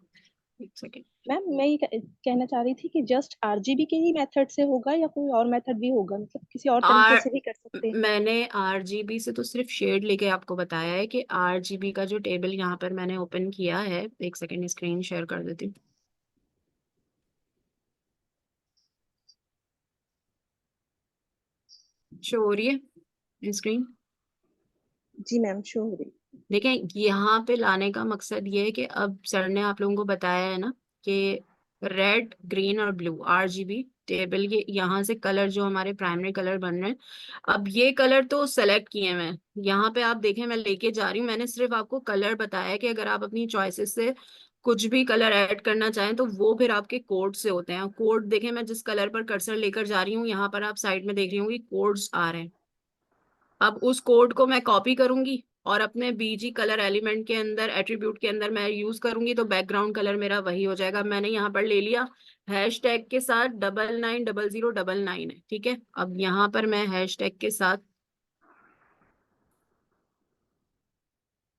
एक सेकेंड। मैम मैं ये कहना चाह रही थी कि जस्ट आरजीबी के ही मेथड से होगा या कोई और मेथड भी होगा, मतलब किसी और तरीके आर से भी कर सकते हैं? मैंने RGB से तो सिर्फ शेड लेके आपको बताया है कि RGB का जो टेबल यहाँ पर मैंने ओपन किया है, एक सेकेंड स्क्रीन शेयर कर देती हूँ। शो हो रही है स्क्रीन? जी मैम, शो हो रही। देखें यहाँ पे लाने का मकसद ये है कि अब सर ने आप लोगों को बताया है ना कि रेड, ग्रीन और ब्लू RGB टेबल के यहाँ से कलर जो हमारे प्राइमरी कलर बन रहे हैं, अब ये कलर तो सेलेक्ट किए मैं। यहाँ पे आप देखें मैं लेके जा रही हूँ, मैंने सिर्फ आपको कलर बताया है कि अगर आप अपनी चॉइसेस से कुछ भी कलर ऐड करना चाहें तो वो फिर आपके कोड से होते हैं। कोड देखें, मैं जिस कलर पर कर्सर लेकर जा रही हूँ यहाँ पर आप साइड में देख रही होंगी कोड्स आ रहे हैं। अब उस कोड को मैं कॉपी करूंगी और अपने बीजी कलर एलिमेंट के अंदर, एट्रीब्यूट के अंदर मैं यूज करूंगी, तो बैकग्राउंड कलर मेरा वही हो जाएगा। मैंने यहाँ पर ले लिया हैश टैग के साथ 990099 है। ठीक है, अब यहाँ पर मैं हैश टैग के साथ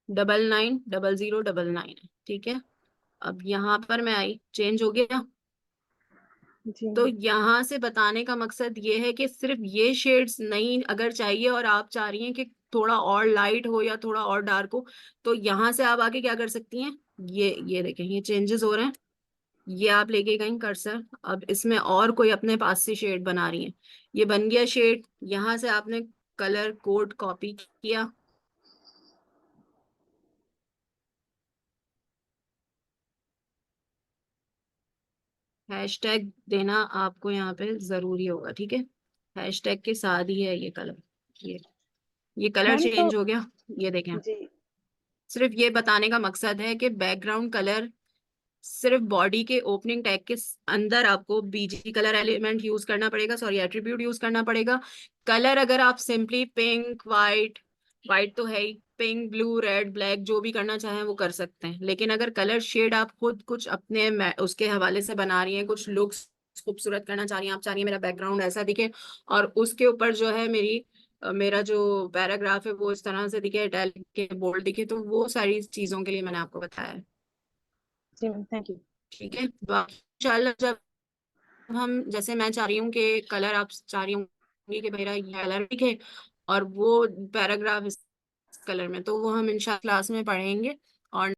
990099 है। ठीक है, अब यहाँ पर मैं आई, चेंज हो गया। जी तो मैम। यहाँ से बताने का मकसद ये है कि सिर्फ ये शेड्स नहीं अगर चाहिए और आप चाह रही हैं कि थोड़ा और लाइट हो या थोड़ा और डार्क हो, तो यहाँ से आप आके क्या कर सकती हैं, ये देखें ये चेंजेस हो रहे हैं। ये आप लेके गई कर्सर, अब इसमें और कोई अपने पास से शेड बना रही है, ये बन गया शेड। यहाँ से आपने कलर कोड कॉपी किया, हैशटैग देना आपको यहाँ पे जरूरी होगा। ठीक है, हैशटैग के साथ ही है ये कलर, ये कलर मैम तो चेंज हो गया। ये देखें, जी। सिर्फ ये बताने का मकसद है कि बैकग्राउंड कलर सिर्फ बॉडी के ओपनिंग टैग के अंदर आपको बीजी कलर एलिमेंट यूज करना पड़ेगा, सॉरी एट्रीब्यूट यूज करना पड़ेगा। कलर अगर आप सिंपली पिंक, वाइट, वाइट तो है ही, पिंक, ब्लू, रेड, ब्लैक जो भी करना चाहें वो कर सकते हैं। लेकिन अगर कलर शेड आप खुद कुछ अपने उसके हवाले से बना रही हैं, कुछ लुक्स खूबसूरत करना चाह रही हैं, आप चाह रही हैं मेरा बैकग्राउंड ऐसा दिखे और उसके ऊपर जो है मेरा जो पैराग्राफ है वो इस तरह से दिखे, इटैलिक के बोल्ड दिखे, तो वो सारी चीजों के लिए मैंने आपको बताया है। जी मैम, थैंक यू। ठीक है, बाकी इंशाल्लाह जब हम, जैसे मैं चाह रही हूँ कि कलर आप चाह रही होंगी कि मेरा ये कलर दिखे और वो पैराग्राफ इस कलर में, तो वो हम इंशाल्लाह क्लास में पढ़ेंगे।